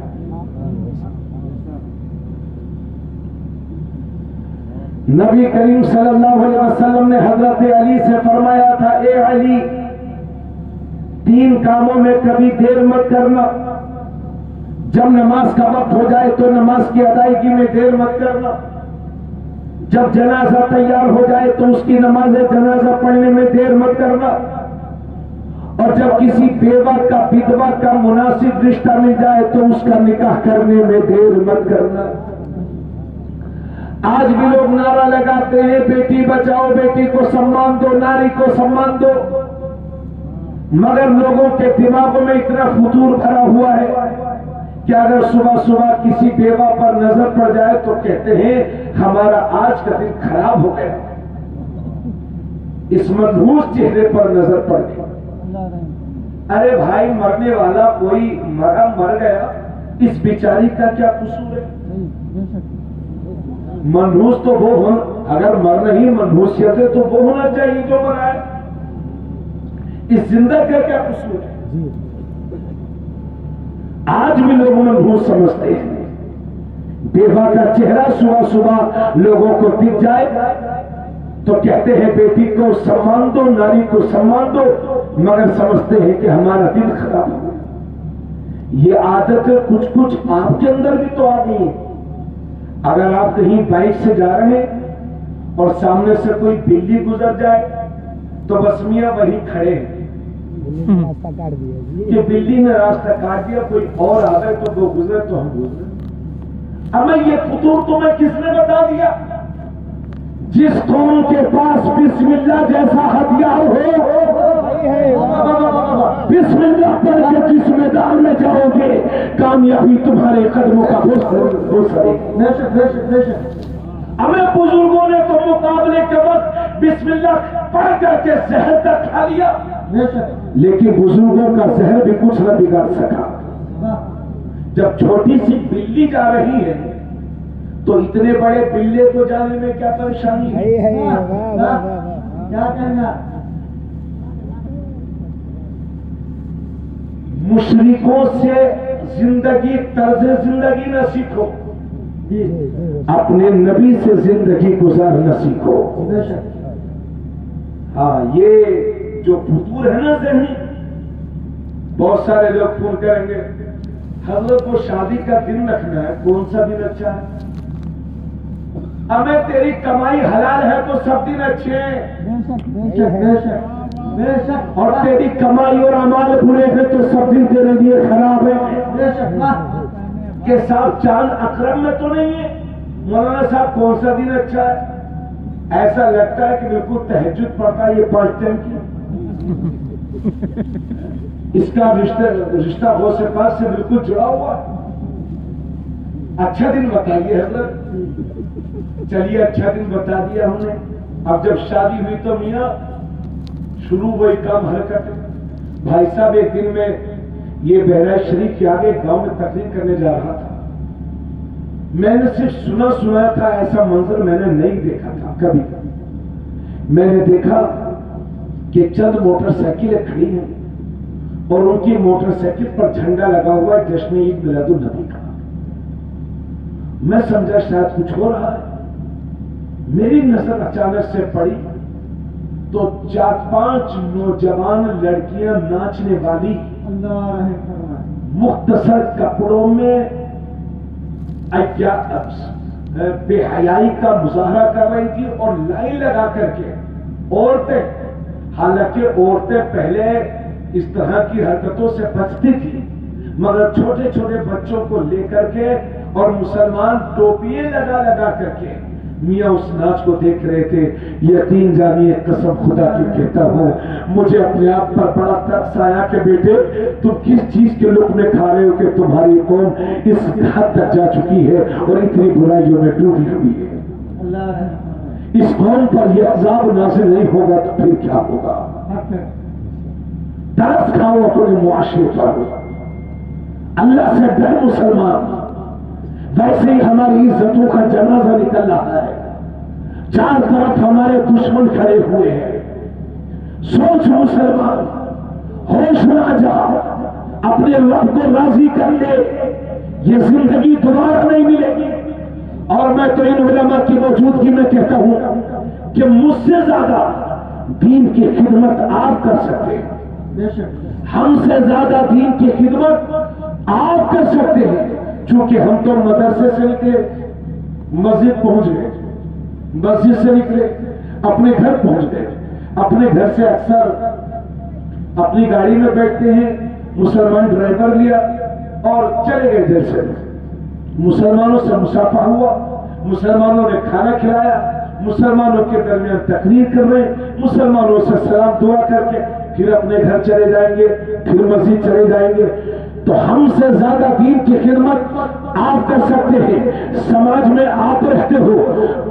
نبی کریم صلی اللہ علیہ وسلم نے حضرت علی سے فرمایا تھا اے علی 3 کاموں میں کبھی دیر مت کرنا. جب نماز کا وقت ہو جائے تو نماز کی ادائیگی میں دیر مت کرنا. جب جنازہ تیار ہو جائے تو اس کی نماز جنازہ پڑھنے میں دیر مت کرنا. اور جب کسی بیوہ کا بدوا کا مناسب رشتہ مل جائے تو اس کا نکاح کرنے میں دیر مت کرنا. آج بھی لوگ نعرہ لگاتے ہیں بیٹی بچاؤ بیٹی کو سمان دو ناری کو سمان دو مگر لوگوں کے دماغوں میں اتنا فتور بھرا ہوا ہے کہ اگر صبح کسی بیوہ پر نظر پڑ جائے تو کہتے ہیں ہمارا آج کا دن خراب ہو گیا. اس منحوس چہرے پر نظر پڑ گئی. ارے بھائی مرنے والا کوئی مر گیا اس بیچاری کا کیا قصور ہے؟ منحوس تو وہ اگر مرنا ہی منحوسیت ہے تو وہ ہونا چاہیے جو مرا ہے. اس زندہ کا کیا قصور ہے؟ آج بھی لوگ منحوس سمجھتے ہیں. بیوہ کا چہرہ صبح لوگوں کو دکھ جائے تو کہتے ہیں بیٹی کو سمان دو ناری کو سمان دو مگر سمجھتے ہیں کہ ہمارا دل خراب ہو گیا. یہ عادت کچھ آپ کے اندر بھی تو آ گئی ہے. اگر آپ کہیں بائک سے جا رہے ہیں اور سامنے سے کوئی بلی گزر جائے تو بس میاں وہیں کھڑے ہیں کہ بلی نے راستہ کاٹ دیا کوئی اور آ گئے تو وہ گزرے تو ہم گزرے. ہمیں یہ فطور تمہیں کس نے بتا دیا؟ جس قوم کے پاس بسم اللہ جیسا ہتھیار ہو بسم اللہ پڑھ کے جس میدان میں جاؤ گے کامیابی تمہارے قدموں کا ہو سکے. ہمیں بزرگوں نے تو مقابلے کے وقت بسم اللہ پڑھ کر کے زہر تک کھا لیا لیکن بزرگوں کا زہر بھی کچھ نہ بگاڑ سکا. جب چھوٹی سی بلی جا رہی ہے تو اتنے بڑے بلے کو جانے میں کیا پریشانی ہے؟ کیا کرنا؟ مشرکوں سے طرز زندگی نہ سیکھو اپنے نبی سے زندگی گزارنا سیکھو. ہاں یہ جو فطور ہے نا ذہنی بہت سارے لوگ فون کریں گے حضرت کو شادی کا دن رکھنا ہے کون سا دن اچھا ہے؟ ہمیں تیری کمائی حلال ہے تو سب دن اچھے ہیں اور تیری کمائی اور اعمال برے ہیں تو سب دن تیرے لیے خراب ہے. کہ صاحب چاند اکرم میں تو نہیں ہے مولانا صاحب کون سا دن اچھا ہے؟ ایسا لگتا ہے کہ بالکل تہجد پڑتا ہے یہ 5 ٹائم کی. اس کا رشتہ غوث پاک سے بالکل جڑا ہوا. اچھا دن بتائیے حضرت. چلیے اچھا دن بتا دیا ہم نے. اب جب شادی ہوئی تو میاں شروع وہی کام حرکت. بھائی صاحب ایک دن میں یہ بہرائچ شریف کے آگے گاؤں میں تقریر کرنے جا رہا تھا. میں نے صرف سنا تھا ایسا منظر میں نے نہیں دیکھا تھا کبھی. میں نے دیکھا کہ چند موٹر سائیکلیں کھڑی ہیں اور ان کی موٹر سائیکل پر جھنڈا لگا ہوا ہے جشن عید میلاد النبی کا. میں سمجھا شاید کچھ ہو رہا ہے. میری نظر اچانک سے پڑی تو 4-5 نوجوان لڑکیاں ناچنے والی مختصر کپڑوں میں بے حیائی کا مظاہرہ کر رہی تھی اور لائن لگا کر کے عورتیں، حالانکہ عورتیں پہلے اس طرح کی حرکتوں سے بچتی تھی، مگر چھوٹے چھوٹے بچوں کو لے کر کے اور مسلمان ٹوپیاں لگا لگا کر کے میاں اس ناچ کو دیکھ رہے تھے۔ یقین جانیے قسم خدا کی کہتا ہوں، مجھے اپنے آپ پر بڑا ترس آیا کہ بیٹے تم کس چیز کے لقمے کھا رہے ہو کہ تمہاری قوم اس حد تک جا چکی ہے اور اتنی برائیوں میں ڈوبی ہوئی ہے۔ اس قوم پر یہ عذاب نازل نہیں ہوگا تو پھر کیا ہوگا؟ ترس کھاؤ اپنے معاشرے پر، اللہ سے ڈر مسلمان۔ ویسے ہی ہماری عزتوں کا جنازہ نکل رہا ہے، چار طرف ہمارے دشمن کھڑے ہوئے ہیں۔ سوچ مسلمان، ہوش میں آ جا، اپنے رب کو راضی کر لے، یہ زندگی دوبارہ نہیں ملے گی۔ اور میں تو ان علماء کی موجودگی میں کہتا ہوں کہ مجھ سے زیادہ دین کی خدمت آپ کر سکتے ہیں، ہم سے زیادہ دین کی خدمت آپ کر سکتے ہیں، چونکہ ہم تو مدرسے سے نکلے مسجد پہنچ گئے، مسجد سے نکلے اپنے گھر پہنچ گئے، اپنے گھر سے اکثر اپنی گاڑی میں بیٹھتے ہیں، مسلمان ڈرائیور لیا اور چلے گئے دیر سے۔ مسلمانوں سے مصافحہ ہوا، مسلمانوں نے کھانا کھلایا، مسلمانوں کے درمیان تقریر کر رہے، مسلمانوں سے سلام دعا کر کے پھر اپنے گھر چلے جائیں گے، پھر مسجد چلے جائیں گے۔ تو ہم سے زیادہ دین کی خدمت آپ کر سکتے ہیں۔ سماج میں آپ رہتے ہو،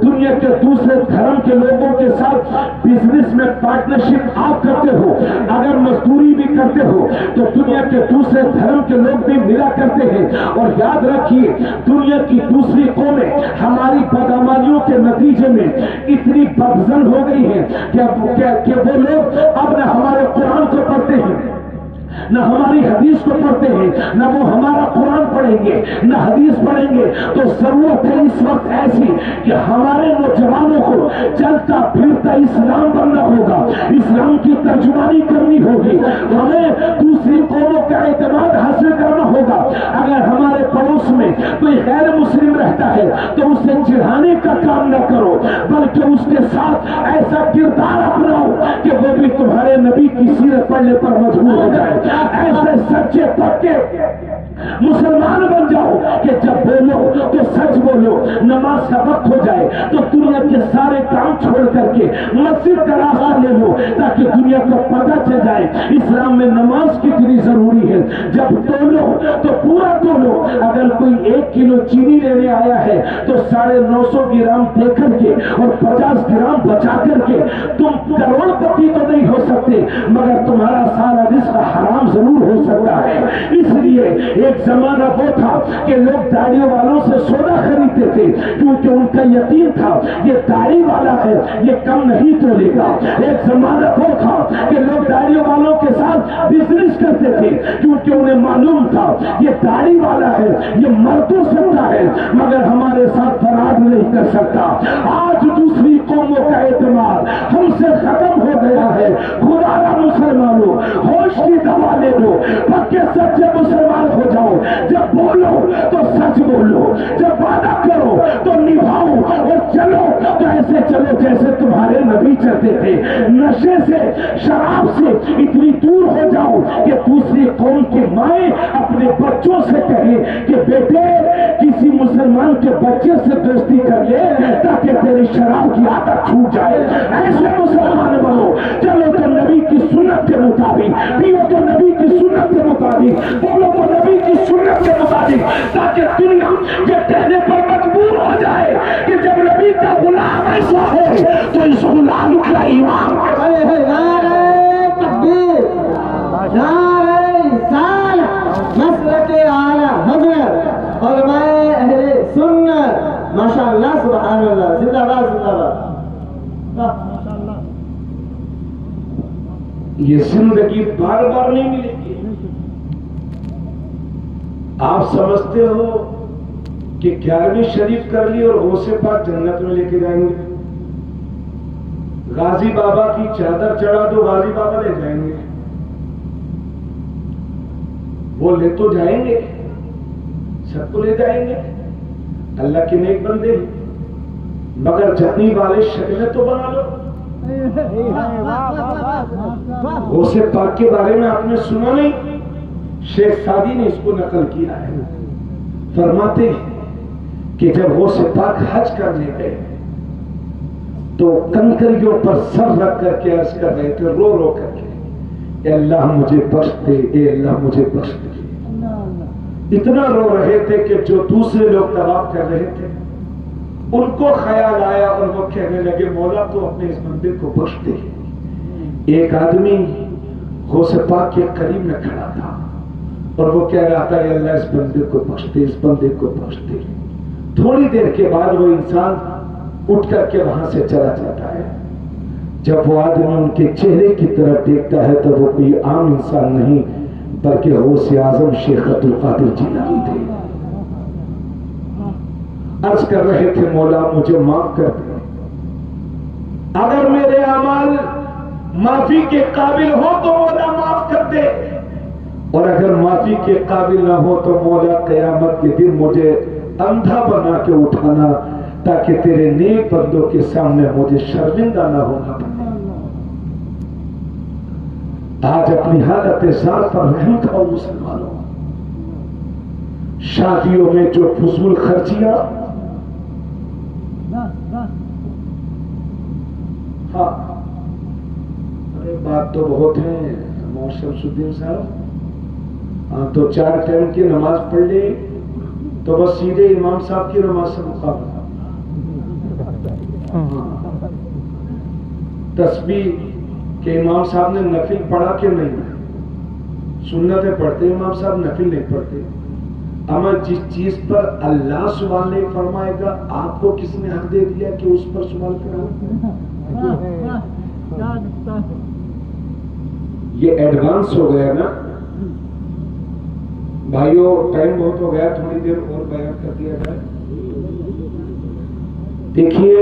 دنیا کے دوسرے دھرم کے لوگوں کے ساتھ بزنس میں پارٹنرشپ آپ کرتے ہو، اگر مزدوری بھی کرتے ہو تو دنیا کے دوسرے دھرم کے لوگ بھی ملا کرتے ہیں۔ اور یاد رکھیے دنیا کی دوسری قومیں ہماری بدعمالیوں کے نتیجے میں اتنی بدزن ہو گئی ہیں کہ وہ لوگ اب نہ ہمارے قرآن کو پڑھتے ہیں، نہ ہماری حدیث کو پڑھتے ہیں، نہ وہ ہمارا قرآن پڑھیں گے، نہ حدیث پڑھیں گے۔ تو ضرورت ہے اس وقت ایسی کہ ہمارے نوجوانوں کو چلتا پھرتا اسلام بننا ہوگا، اسلام کی ترجمانی کرنی ہوگی، ہمیں دوسری قوموں کا اعتماد حاصل کرنا ہوگا۔ اگر ہمارے پڑوس میں کوئی غیر مسلم رہتا ہے تو اسے چڑھانے کا کام نہ کرو، بلکہ اس کے ساتھ ایسا کردار اپناؤ کہ وہ بھی تمہارے نبی کی سیرت پڑھنے پر مجبور ہو جائے۔ ایسے سچے پکے مسلمان بن جاؤ کہ جب بولو تو سچ بولو، نماز کا وقت ہو جائے تو دنیا کے سارے کام چھوڑ کر کے مسجد کا راستہ لے لو، تاکہ دنیا کو پتہ چل جائے اسلام میں نماز کتنی ضروری ہے۔ جب تولو تو پورا تولو، اگر کوئی 1 کلو چینی لینے آیا ہے تو 950 گرام دے کر کے اور 50 گرام بچا کر کے تم کروڑ پتی تو نہیں ہو سکتے، مگر تمہارا سارا رزق حرام ضرور ہو سکتا ہے۔ اس لیے ایک زمانہ وہ تھا کہ لوگ داڑھی والوں سے سونا خریدتے تھے، کیونکہ ان کا یقین تھا یہ داڑھی والا ہے، یہ کم نہیں تولے گا۔ ایک زمانہ وہ تھا کہ لوگ داڑھی والوں کے ساتھ بزنس کرتے تھے، کیونکہ انہیں معلوم تھا یہ داڑھی والا ہے، یہ مر تو سکتا ہے مگر ہمارے ساتھ فراڈ نہیں کر سکتا۔ آج دوسری قوموں کا اعتماد ہم سے ختم ہو گیا ہے۔ خدا را مسلمانوں، ہوش کی دوا لے لو، پکے سچے مسلمان ہو جاؤ۔ جب بولو تو سچ بولو، جب وعدہ کرو تو نبھاؤ، اور چلو تو ایسے چلو جیسے تمہارے نبی چلتے تھے۔ نشے سے، شراب سے اتنی دور ہو جاؤ کہ دوسری قوم کی مائیں اپنے بچوں سے کہیں کہ بیٹے کسی مسلمان کے بچے سے دوستی کر لے تاکہ تیری شراب کی عادت چھوٹ جائے۔ ایسے مسلمان بنو، چلو تو نبی کی سنت کے مطابق، پیو تو نبی کی سنت کے مطابق، بولو تو نبی کی سنت کے مطابق، تاکہ دنیا یہ کہنے پر مجبور ہو جائے کہ جب نبی کا غلام ایسا ہے تو اس غلام کا ایمان نعرہ تکبیر، نعرہ رسالت، مسلک اعلیٰ حضرت علماء اہل سنت، ماشاءاللہ سبحان اللہ، زندہ باد زندہ باد۔ یہ زندگی بار بار نہیں ملے گی۔ آپ سمجھتے ہو کہ 11ویں شریف کر لی اور غوث پاک جنت میں لے کے جائیں گے؟ غازی بابا کی چادر چڑھا دو، غازی بابا لے جائیں گے، وہ لے تو جائیں گے، سب کو لے جائیں گے، اللہ کے نیک بندے، مگر جانی والے شکلیں تو بنا لو۔ غوث پاک کے بارے میں آپ نے سنا نہیں؟ شیخ سعدی نے اس کو نقل کیا ہے، فرماتے ہیں کہ جب غوث پاک حج کرنے گئے تو کنکریوں پر سر رکھ کر کے عرض کر رہے تھے، رو رو کر کے، اے اللہ مجھے بخش دے، اے اللہ مجھے بخش دے۔ اتنا رو رہے تھے کہ جو دوسرے لوگ طواف کر رہے تھے ان کو خیال آیا اور وہ کہنے لگے مولا تو اپنے اس بندے کو بخش دے۔ ایک آدمی غوث پاک کے قریب میں کھڑا تھا اور وہ کہہ رہا تھا اے اللہ اس بندے کو بخش دے، اس بندے کو بخش دے۔ تھوڑی دیر کے بعد وہ انسان اٹھ کر کے وہاں سے چلا جاتا ہے۔ جب وہ آدمی ان کے چہرے کی طرف دیکھتا ہے تو وہ کوئی عام انسان نہیں بلکہ غوث اعظم شیخ عبد القادر جیلانی تھے۔ عرض کر رہے تھے مولا مجھے معاف کر دے، اگر میرے اعمال معافی کے قابل ہو تو مولا معاف کر دے، اور اگر معافی کے قابل نہ ہو تو مولا قیامت کے دن مجھے اندھا بنا کے اٹھانا تاکہ تیرے نیک بندوں کے سامنے مجھے شرمندہ نہ ہونا پڑے۔ آج اپنی حالت زار پر رحم کھاؤ مسلمانوں۔ شادیوں میں جو فضول خرچیاں، ہاں ارے بات تو بہت ہے مولانا شمس الدین صاحب، ہاں تو 4 ٹائم کی نماز پڑھ لی تو بس سیدھے امام صاحب کی نماز سے مقابلہ۔ تسبیح کہ امام صاحب نے نفل پڑھا کہ نہیں، سنتیں پڑھتے امام صاحب، نفل نہیں پڑھتے۔ اما جس چیز پر اللہ سوال نہیں فرمائے گا آپ کو کس نے حق دے دیا کہ اس پر سوال کرو؟ یہ ایڈوانس ہو گیا نا بھائیو، ٹائم بہت ہو گیا، تھوڑی دیر اور بیان کر دیا جائے۔ دیکھیے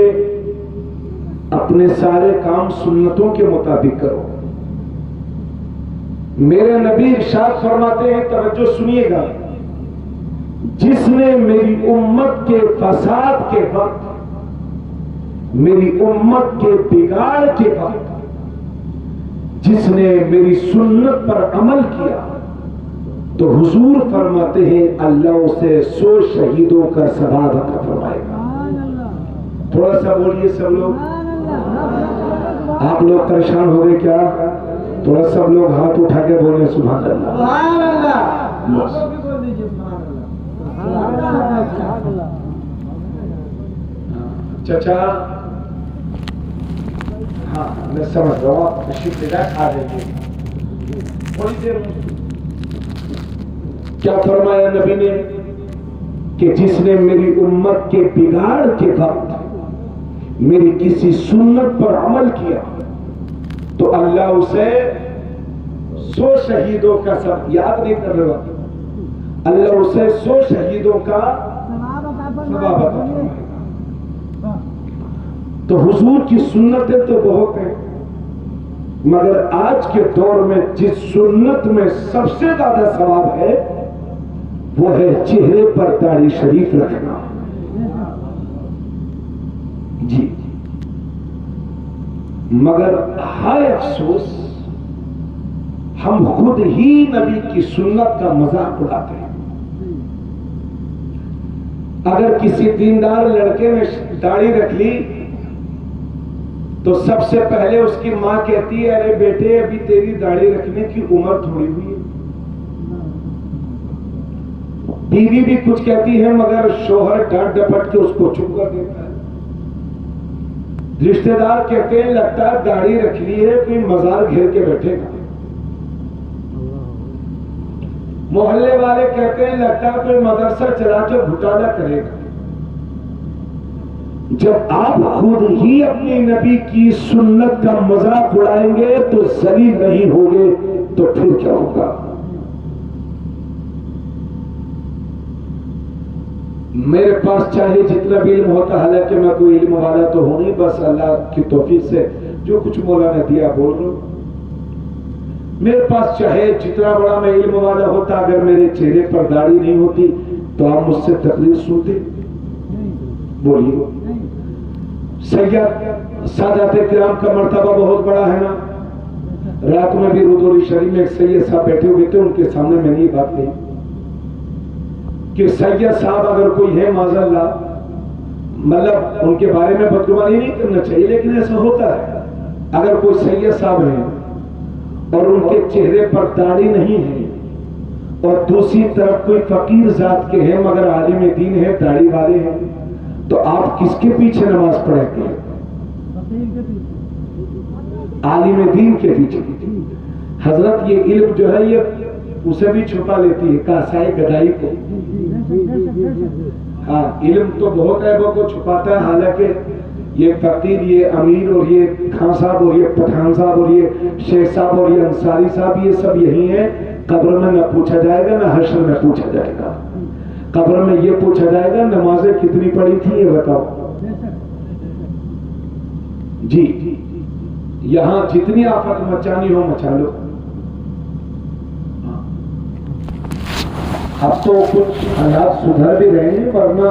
اپنے سارے کام سنتوں کے مطابق کرو۔ میرے نبی ارشاد فرماتے ہیں، توجہ سنیے گا، جس نے میری امت کے فساد کے وقت، میری امت کے بگاڑ کے وقت جس نے میری سنت پر عمل کیا تو حضور فرماتے ہیں اللہ اسے 100 شہیدوں کا ثواب عطا فرمائے گا۔ تھوڑا سا بولیے سب لوگ، آپ لوگ پریشان ہو گئے کیا؟ تھوڑا سب لوگ ہاتھ اٹھا کے بولیں سبحان اللہ۔ سبحان اللہ۔ چچا ہاں میں سمجھ رہا ہوں، آپ تشریف لے جائیں، آ جائیے تھوڑی دیر۔ کیا فرمایا نبی نے کہ جس نے میری امت کے بگاڑ کے وقت میری کسی سنت پر عمل کیا تو اللہ اسے 100 شہیدوں کا سب یاد نہیں کر رہا، اللہ اسے 100 شہیدوں کا ثواب عطا فرمائے گا۔ تو حضور کی سنتیں تو بہت ہیں، مگر آج کے دور میں جس سنت میں سب سے زیادہ ثواب ہے وہ ہے چہرے پر داڑھی شریف رکھنا۔ جی مگر ہائے افسوس ہم خود ہی نبی کی سنت کا مذاق اڑاتے ہیں۔ اگر کسی دیندار لڑکے نے داڑھی رکھ لی تو سب سے پہلے اس کی ماں کہتی ہے ارے بیٹے ابھی تیری داڑھی رکھنے کی عمر تھوڑی ہوئی ہے۔ بیوی بھی کچھ کہتی ہے مگر شوہر ڈانٹ ڈپٹ کے اس کو چپ کر دیتا ہے۔ رشتہ دار کہتے ہیں لگتا ہے داڑھی رکھ لی ہے کوئی مزار گھیر کے بیٹھے گا۔ محلے والے کہتے ہیں لگتا ہے کوئی مدرسہ چلا کے گھٹالہ کرے گا۔ جب آپ خود ہی اپنی نبی کی سنت کا مذاق اڑائیں گے تو ذلیل نہیں ہوگے تو پھر کیا ہوگا؟ میرے پاس چاہے جتنا بھی علم ہوتا، حالانکہ میں کوئی علم والا تو ہوں نہیں، بس اللہ کی توفیق سے جو کچھ مولا نے دیا بول رہا ہوں. میرے پاس چاہے جتنا بڑا میں علم والا ہوتا، اگر میرے چہرے پر داڑھی نہیں ہوتی تو آپ مجھ سے تقریر سنتے؟ بولیے. سید سادات کرام کا مرتبہ بہت بڑا ہے نا. رات میں بھی رودولی شریف میں ایک سید صاحب بیٹھے ہوئے تھے، ان کے سامنے میں نے یہ بات کہی کہ سید صاحب اگر کوئی ہے معاذ اللہ، مطلب ان کے بارے میں بدگمانی نہیں کرنا چاہیے، لیکن ایسا ہوتا ہے اگر کوئی سید صاحب ہیں اور ان کے چہرے پر داڑھی نہیں ہے اور دوسری طرف کوئی فقیر ذات کے ہیں مگر عالم دین ہے، داڑھی والے ہیں، تو آپ کس کے پیچھے نماز پڑھیں گے؟ عالم دین کے پیچھے. حضرت یہ علم جو ہے یہ اسے بھی چھپا لیتی ہے، کاسائے گدائی کو. ہاں علم تو بہت عیبوں کو چھپاتا ہے، حالانکہ یہ فقیر، یہ امیر اور یہ خان صاحب اور یہ پٹھان صاحب اور یہ شیخ صاحب اور یہ انصاری صاحب، یہ سب یہی ہیں. قبر میں نہ پوچھا جائے گا، نہ حشر میں پوچھا جائے گا. قبر میں یہ پوچھا جائے گا نمازیں کتنی پڑھی تھی یہ بتاؤ. جی یہاں جتنی آفت مچانی ہو مچا لو. اب تو کچھ حالات سدھر بھی رہے ہیں، ورنہ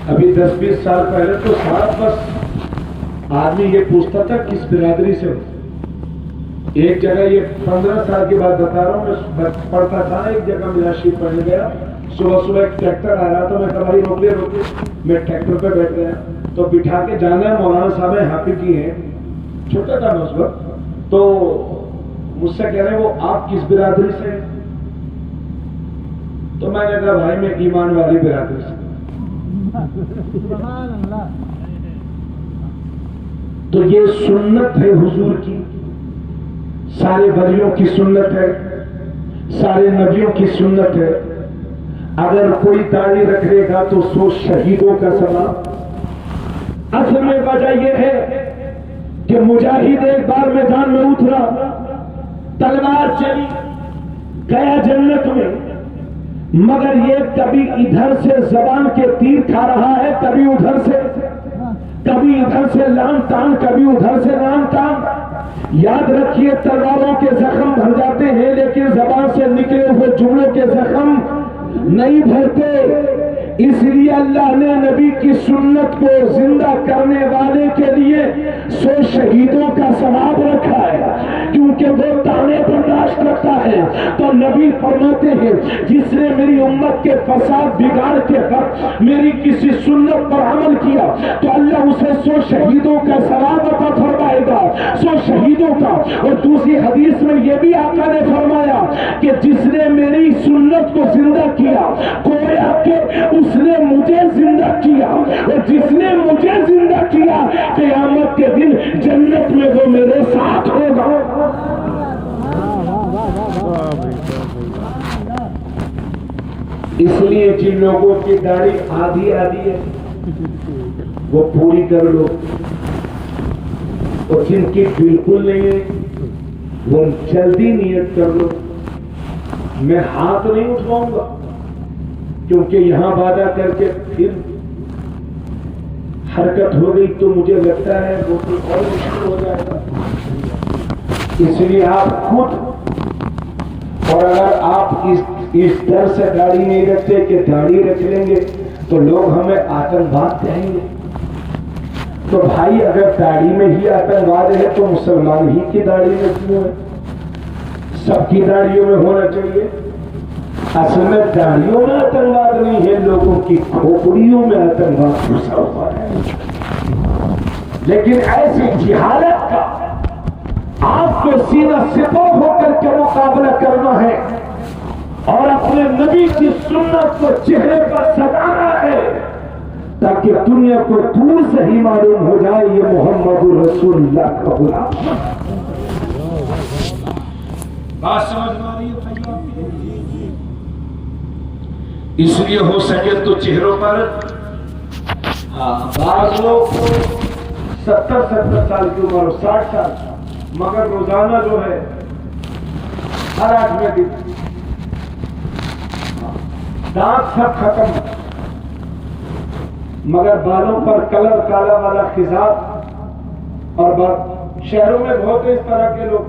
ابھی 10-20 سال پہلے تو صاحب بس آدمی یہ پوچھتا تھا کس برادری سے. ایک جگہ یہ 15 سال کے بعد بتا رہا ہوں، میں پڑھتا تھا ایک جگہ میرا شریف پڑھنے گیا، صبح ایک ٹریکٹر آ رہا تھا، میں کہا بھائی روک لے. میں ٹریکٹر پہ بیٹھ گیا تو بٹھا کے جانا ہے مولانا صاحب حافظ کی ہیں، چھوٹا تھا میں اس وقت. تو مجھ سے کہہ رہے وہ آپ کس برادری سے ہیں؟ تو میں نے کہا بھائی میں ایمان والی برادری سے. تو یہ سنت ہے حضور کی، سارے ولیوں کی سنت ہے، سارے نبیوں کی سنت ہے. اگر کوئی داڑھی رکھ لے گا تو سو شہیدوں کا ثواب. اصل میں وجہ یہ ہے کہ مجاہد ایک بار میدان میں اترا، تلوار چلی، گیا جنت میں، مگر یہ کبھی ادھر سے زبان کے تیر کھا رہا ہے، کبھی ادھر سے، کبھی ادھر سے لان تان، کبھی ادھر سے لان تان. یاد رکھیے تلواروں کے زخم بھر جاتے ہیں لیکن زبان سے نکلے ہوئے جملوں کے زخم نہیں بھرتے. اس لیے اللہ نے نبی کی سنت کو زندہ کرنے والے کے لیے 100 شہیدوں کا ثواب رکھا ہے، کیونکہ وہ تانے برداشت کرتا ہے. تو نبی فرماتے ہیں جس نے میری امت کے فساد بگاڑ کے وقت میری کسی سنت پر عمل کیا تو اللہ اسے 100 شہیدوں کا ثواب عطا فرمائے گا، 100 شہیدوں کا. اور دوسری حدیث میں یہ بھی آقا نے فرمایا کہ جس نے میری سنت کو زندہ کیا گویا کہ اس نے مجھے زندہ کیا، اور جس نے مجھے زندہ کیا قیامت کے دن جنت میں وہ میرے ساتھ ہوگا. اس لیے جن لوگوں کی داڑھی آدھی آدھی ہے وہ پوری کر لو، اور جن کی بالکل نہیں ہے وہ جلدی نیت کر لو. میں ہاتھ نہیں اٹھاؤں گا کیونکہ یہاں وعدہ کر کے پھر حرکت ہو گئی تو مجھے لگتا ہے وہ تو اور مشکل ہو جائے گا. اس لیے آپ خود، اور اگر آپ اس ڈر سے داڑھی نہیں رکھتے کہ داڑھی رکھ لیں گے تو لوگ ہمیں آتنکواد کہیں گے. تو بھائی اگر داڑھی میں ہی آتنکواد ہے تو مسلمان ہی کی داڑھی میں کیوں ہے؟ سب کی داڑھیوں میں ہونا چاہیے. اصل میں داڑھیوں میں آتنکواد نہیں ہے، لوگوں کی کھوپڑیوں میں آتنکواد گھسا ہوا ہے. لیکن ایسی جہالت کا آپ کو سینہ سپر ہو کر کے مقابلہ کرنا ہے اور اپنے نبی کی سنت کو چہرے پر سجانا ہے تاکہ دنیا کو دور سے ہی معلوم ہو جائے یہ محمد رسول اللہ کا غلام. بات سمجھ میں آ رہی ہے؟ اس لیے ہو سکے تو چہروں پر، بعض لوگ 70 سال کی عمر، 60 سال، مگر روزانہ جو ہے ہر 8 دن دانت سب ختم، مگر بالوں پر کلر کالا والا خزاب اور شہروں میں بہت اس طرح کے لوگ،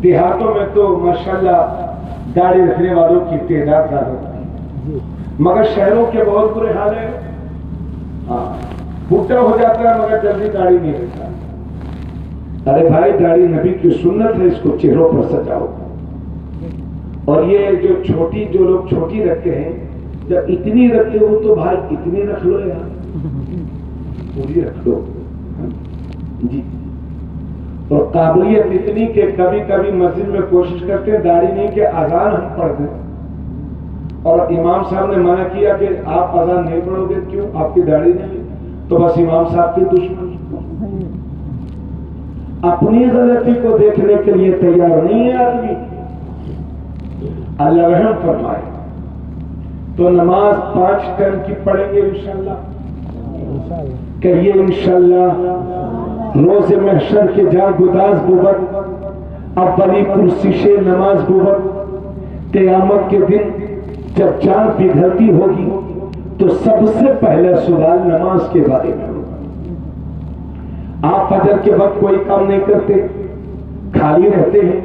دیہاتوں میں تو ماشاءاللہ داڑھی رکھنے والوں کی تعداد زیادہ ہوتی ہے، مگر شہروں کے بہت برے حال ہے. ہاں بھٹا ہو جاتا ہے مگر جلدی داڑھی نہیں رکھتا. ارے بھائی داڑھی نبی کی سنت ہے، اس کو چہروں پر سجاؤ. اور یہ جو لوگ چھوٹی رکھتے ہیں، جب اتنی رکھتے ہو تو بھائی اتنی رکھ لو یار، پوری رکھ لو جی. اور قابلیت اتنی کہ کبھی کبھی مسجد میں کوشش کرتے ہیں داڑھی نہیں کہ اذان ہم پڑھ دیں، اور امام صاحب نے منع کیا کہ آپ اذان نہیں پڑھو گے. کیوں؟ آپ کی داڑھی نہیں، تو بس امام صاحب کے دشمن. اپنی غلطی کو دیکھنے کے لیے تیار نہیں ہے آدمی. اللہ رحم فرمائے. تو نماز 5 ٹائم کی پڑھیں گے انشاءاللہ. کہیے انشاءاللہ. روز محشر کے جا گداز بود، اولی پرسش نماز بود. قیامت کے دن جب جان پگھلتی ہوگی تو سب سے پہلا سوال نماز کے بارے میں ہوگا. آپ فجر کے وقت کوئی کام نہیں کرتے، خالی رہتے ہیں.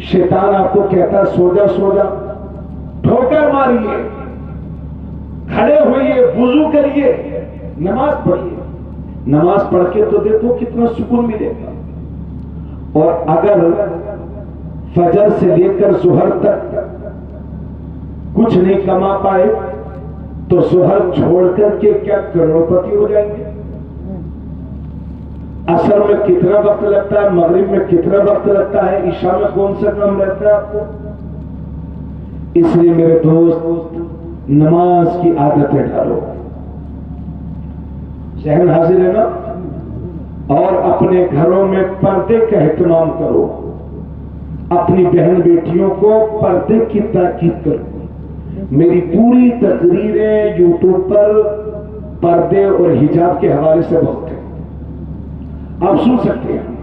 شیطان آپ کو کہتا سو جا سو جا. ٹھوکر ماریے، کھڑے ہوئیے، وضو کریے، نماز پڑھیے. نماز پڑھ کے تو دیکھو کتنا سکون ملے گا. اور اگر فجر سے لے کر ظہر تک کچھ نہیں کما پائے تو ظہر چھوڑ کر کے کیا کروڑپتی ہو جائیں گے؟ عصر میں کتنا وقت لگتا ہے، مغرب میں کتنا وقت لگتا ہے، عشاء میں کون سا کام رہتا ہے آپ کو؟ اس لیے میرے دوست نماز کی عادتیں ڈالو. ذہن حاضر ہے نا؟ اور اپنے گھروں میں پردے کا اہتمام کرو. اپنی بہن بیٹیوں کو پردے کی تاکید کرو. میری پوری تقریریں یوٹیوب پر پردے اور حجاب کے حوالے سے بہت ہیں، آپ سن سکتے ہیں.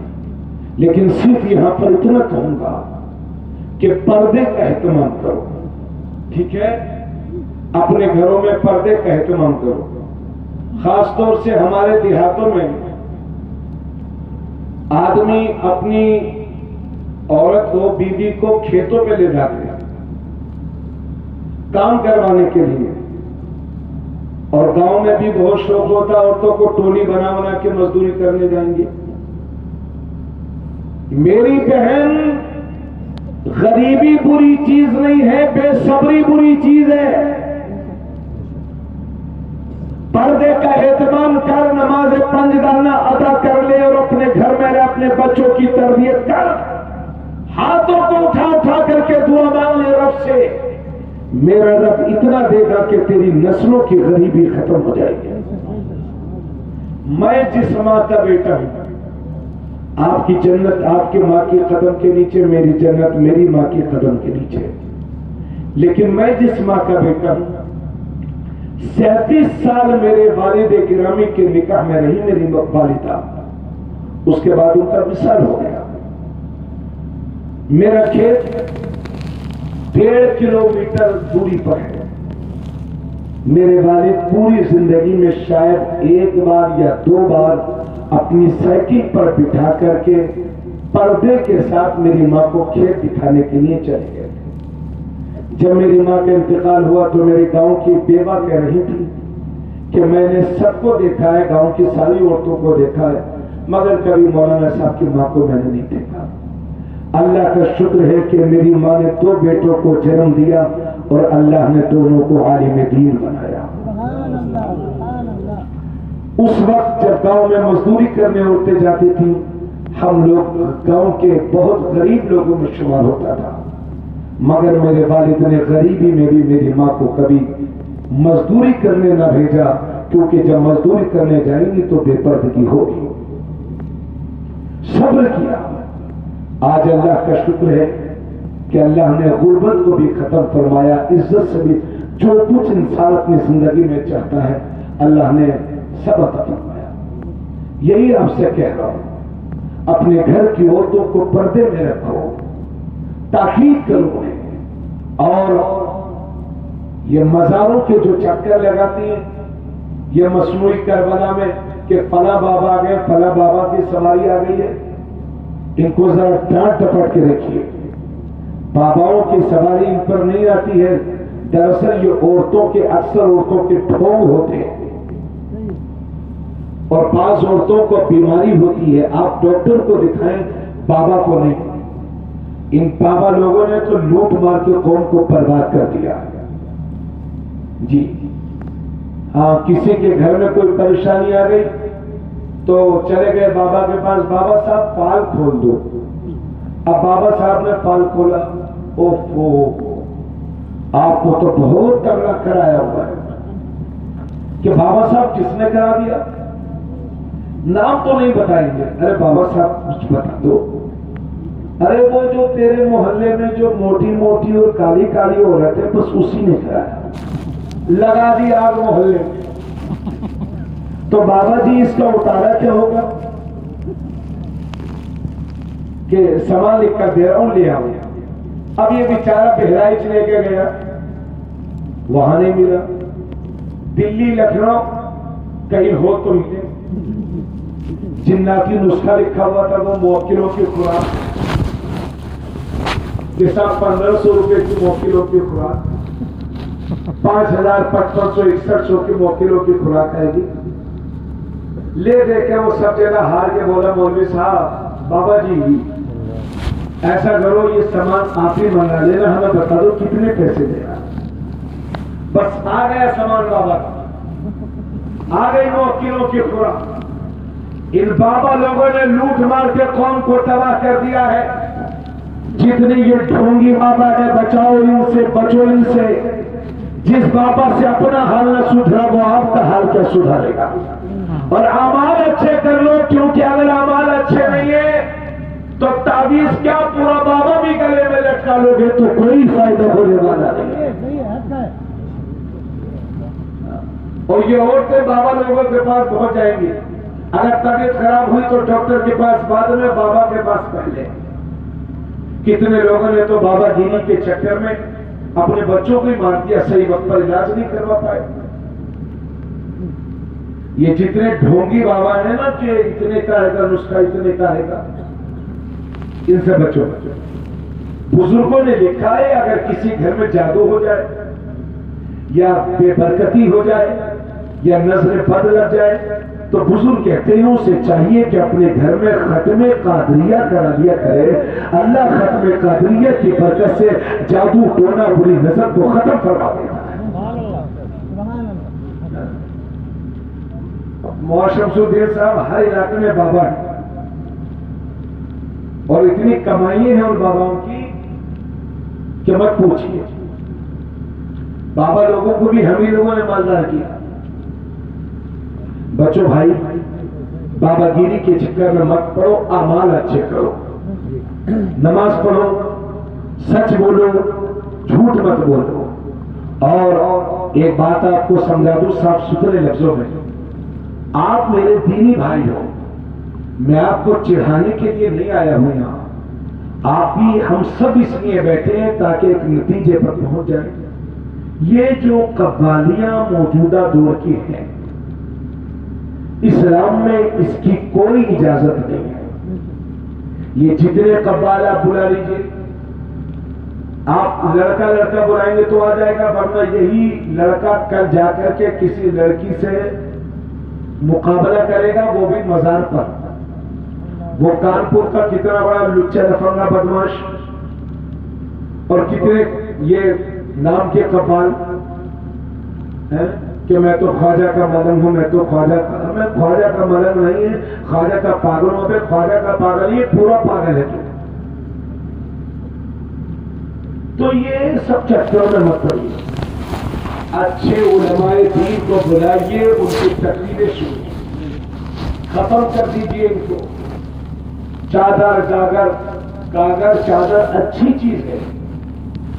لیکن صرف یہاں پر اتنا کہوں گا کہ پردے کا اہتمام کرو. ٹھیک ہے؟ اپنے گھروں میں پردے کا اہتمام کرو. خاص طور سے ہمارے دیہاتوں میں آدمی اپنی عورت کو، بیوی کو کھیتوں پہ لے جاتے ہیں کام کروانے کے لیے. اور گاؤں میں بھی بہت شوق ہوتا ہے عورتوں کو ٹولی بنا بنا کے مزدوری کرنے جائیں گے. میری بہن، غریبی بری چیز نہیں ہے، بے صبری بری چیز ہے. پردے کا اہتمام کر، نماز 5 دانہ ادا کر لے اور اپنے گھر میں اپنے بچوں کی تربیت کر. ہاتھوں کو اٹھا اٹھا کر کے دعا مانگ لے رب سے. میرا رب اتنا دے گا کہ تیری نسلوں کی غریبی ختم ہو جائے گی. میں جس ماں کا بیٹا ہوں، آپ کی جنت آپ کی ماں کی قدم کے نیچے، میری جنت میری ماں کی قدم کے نیچے. لیکن میں جس ماں کا بیٹا ہوں، 37 سال میرے والد گرامی کے نکاح میں رہی میری والدہ. اس کے بعد ان کا وصال ہو گیا. میرا کھیت 1.5 کلومیٹر دوری پر ہے. میرے والد پوری زندگی میں شاید 1 بار یا 2 بار اپنی سائیکل پر بٹھا کر کے پردے کے ساتھ میری ماں کو کھیت دکھانے کے لیے چلے گئے. جب میری ماں کا انتقال ہوا تو میری گاؤں کی بیوہ کہہ رہی تھی کہ میں نے سب کو دیکھا ہے، گاؤں کی ساری عورتوں کو دیکھا ہے، مگر کبھی مولانا صاحب کی ماں کو میں نے نہیں دیکھا. اللہ کا شکر ہے کہ میری ماں نے 2 بیٹوں کو جنم دیا اور اللہ نے دونوں کو عالم دین بنایا. اس وقت جب گاؤں میں مزدوری کرنے عورتیں جاتی تھیں، ہم لوگ گاؤں کے بہت غریب لوگوں میں شمار ہوتا تھا. مگر میرے والد نے غریبی میں بھی میری ماں کو کبھی مزدوری کرنے نہ بھیجا، کیونکہ جب مزدوری کرنے جائیں گی تو بے پردگی ہوگی. صبر کیا. آج اللہ کا شکر ہے کہ اللہ نے غربت کو بھی ختم فرمایا. عزت سے بھی جو کچھ انسان اپنی زندگی میں چاہتا ہے اللہ نے سب عطا فرمایا. یہی آپ سے کہہ رہا ہوں، اپنے گھر کی عورتوں کو پردے میں رکھو، تاکید کرو. اور یہ مزاروں کے جو چکر لگاتی ہیں، یہ مصنوعی کربلا میں کہ فلاں بابا آ گئے، فلاں بابا کی سواری آ گئی ہے، ان کو ذرا ڈانٹ ڈپٹ کے رکھیے. باباؤں کی سواری ان پر نہیں آتی ہے. دراصل یہ عورتوں کے، اکثر عورتوں کے ڈھونگ ہوتے ہیں، اور بعض عورتوں کو بیماری ہوتی ہے. آپ ڈاکٹر کو دکھائیں، بابا کو نہیں. ان بابا لوگوں نے تو لوٹ مار کے قوم کو برباد کر دیا. جی ہاں، کسی کے گھر میں کوئی پریشانی آ گئی تو چلے گئے بابا کے پاس، بابا صاحب فال کھول دو. اب بابا صاحب نے فال کھولا، اوفو آپ کو تو بہت تگڑا کرایا ہوا ہے. کہ بابا صاحب کس نے کرا دیا؟ نام تو نہیں بتائیں گے. ارے بابا صاحب کچھ بتا دو. ارے وہ جو تیرے محلے میں جو موٹی موٹی اور کالی کالی ہو رہے تھے، بس اسی نے کرایا، لگا دی آگ محلے میں. تو بابا جی اس کا اتارا کیا ہوگا؟ کہ سامان لکھ کر دے رہا ہوں، لے آؤ. اب یہ بیچارہ بہرائچ لے کے گیا، وہاں نہیں ملا. دلی لکھنؤ کہیں ہو تو ملے. جناتی نسخہ لکھا ہوا تھا، وہ موکلوں کی خوراک کے ساتھ 1500 روپے کی موکلوں کی خوراک، 5500 6100 کی موکلوں کی خوراک آئے گی. لے دے کے وہ سب جگہ ہار کے بولا، مولوی صاحب بابا جی ایسا کرو، یہ سامان آپ ہی منگا لینا، ہمیں بتا دو کتنے پیسے دینا. بس آ گیا سامان بابا کا، آ گئی موکلوں کی خوراک. ان بابا لوگوں نے لوٹ مار کے قوم کو تباہ کر دیا ہے. جتنے یہ ڈھونگی بابا ہے، بچاؤ ان سے، بچو ان سے. جس بابا سے اپنا حال نہ سدھرا، وہ آپ کا حال کیا سدھارے گا؟ اور اعمال اچھے کر لو، کیونکہ اگر اعمال اچھے نہیں ہیں تو تعویذ کیا پورا بابا بھی گلے میں لٹکا لو گے تو کوئی فائدہ ہونے والا نہیں. اور یہ عورتیں بابا لوگوں کے پاس پہنچ جائیں گی. اگر طبیعت خراب ہوئی تو ڈاکٹر کے پاس بعد میں، بابا کے پاس پہلے. کتنے لوگوں نے تو بابا گیری کے چکر میں اپنے بچوں کو ہی مار دیا، صحیح وقت پر علاج نہیں کروا پائے. یہ جتنے ڈھونگی بابا ہیں نا کہ اتنے کا ہے گا نسخہ، اتنے کا ہے گا، ان سے بچو. بزرگوں نے لکھا ہے اگر کسی گھر میں جادو ہو جائے یا بے برکتی ہو جائے یا نظر بد لگ جائے تو بزرگ کہتے ہیں اسے چاہیے کہ اپنے گھر میں ختم قادریہ کرا لیا کرے. اللہ ختم قادریہ کی برکت سے جادو ٹونا بری نظر کو ختم فرما دیتا ہے. مولانا شمس الدین صاحب ہر علاقے میں بابا ہیں، اور اتنی کمائیاں ہیں ان باباؤں کی کہ مت پوچھیے. بابا لوگوں کو بھی ہم ہی لوگوں نے مالدار کیا. بچوں بھائی، بابا گیری کے چکر میں مت پڑو، اعمال اچھے کرو. نماز پڑھو، سچ بولو، جھوٹ مت بولو. اور ایک بات آپ کو سمجھا دوں صاف ستھرے لفظوں میں، آپ میرے دینی بھائی ہو، میں آپ کو چڑھانے کے لیے نہیں آیا ہوں یہاں. آپ بھی ہم سب اس لیے بیٹھے ہیں تاکہ ایک نتیجے پر پہنچ جائیں. یہ جو قوالیاں موجودہ دور کی ہیں، اسلام میں اس کی کوئی اجازت نہیں ہے. یہ جتنے قوال آپ بلا لیجیے، آپ لڑکا لڑکا بلائیں گے تو آ جائے گا، ورنہ یہی لڑکا کل جا کر کے کسی لڑکی سے مقابلہ کرے گا، وہ بھی مزار پر. وہ کانپور کا کتنا بڑا لچا لفنگا بدماش، اور کتنے یہ نام کے قوال ہیں کہ میں تو خواجہ کا ملنگ ہوں، میں تو خواجہ کا. میں خواجہ کا ملنگ نہیں ہے، خواجہ کا پاگل ہوں. پہ خواجہ کا پاگل، یہ پورا پاگل ہے. تو یہ سب چکروں میں مت پڑیے. اچھے علماء دین کو بلائیے، ان کی تقریریں شروع ختم کر دیجیے ان کو. چادر گاگر چادر اچھی چیز ہے،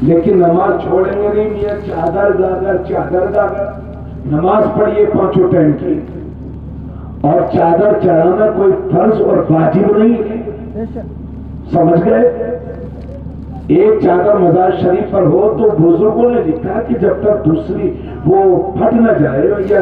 لیکن نماز چھوڑیں گے نہیں. میاں چادر گاگر نماز پڑھیے 5 ٹائم کی. اور چادر چڑھانا کوئی فرض اور واجب نہیں ہے، سمجھ گئے؟ ایک چادر مزار شریف پر ہو تو بزرگوں نے لکھا کہ جب تک دوسری وہ پھٹ نہ جائے یا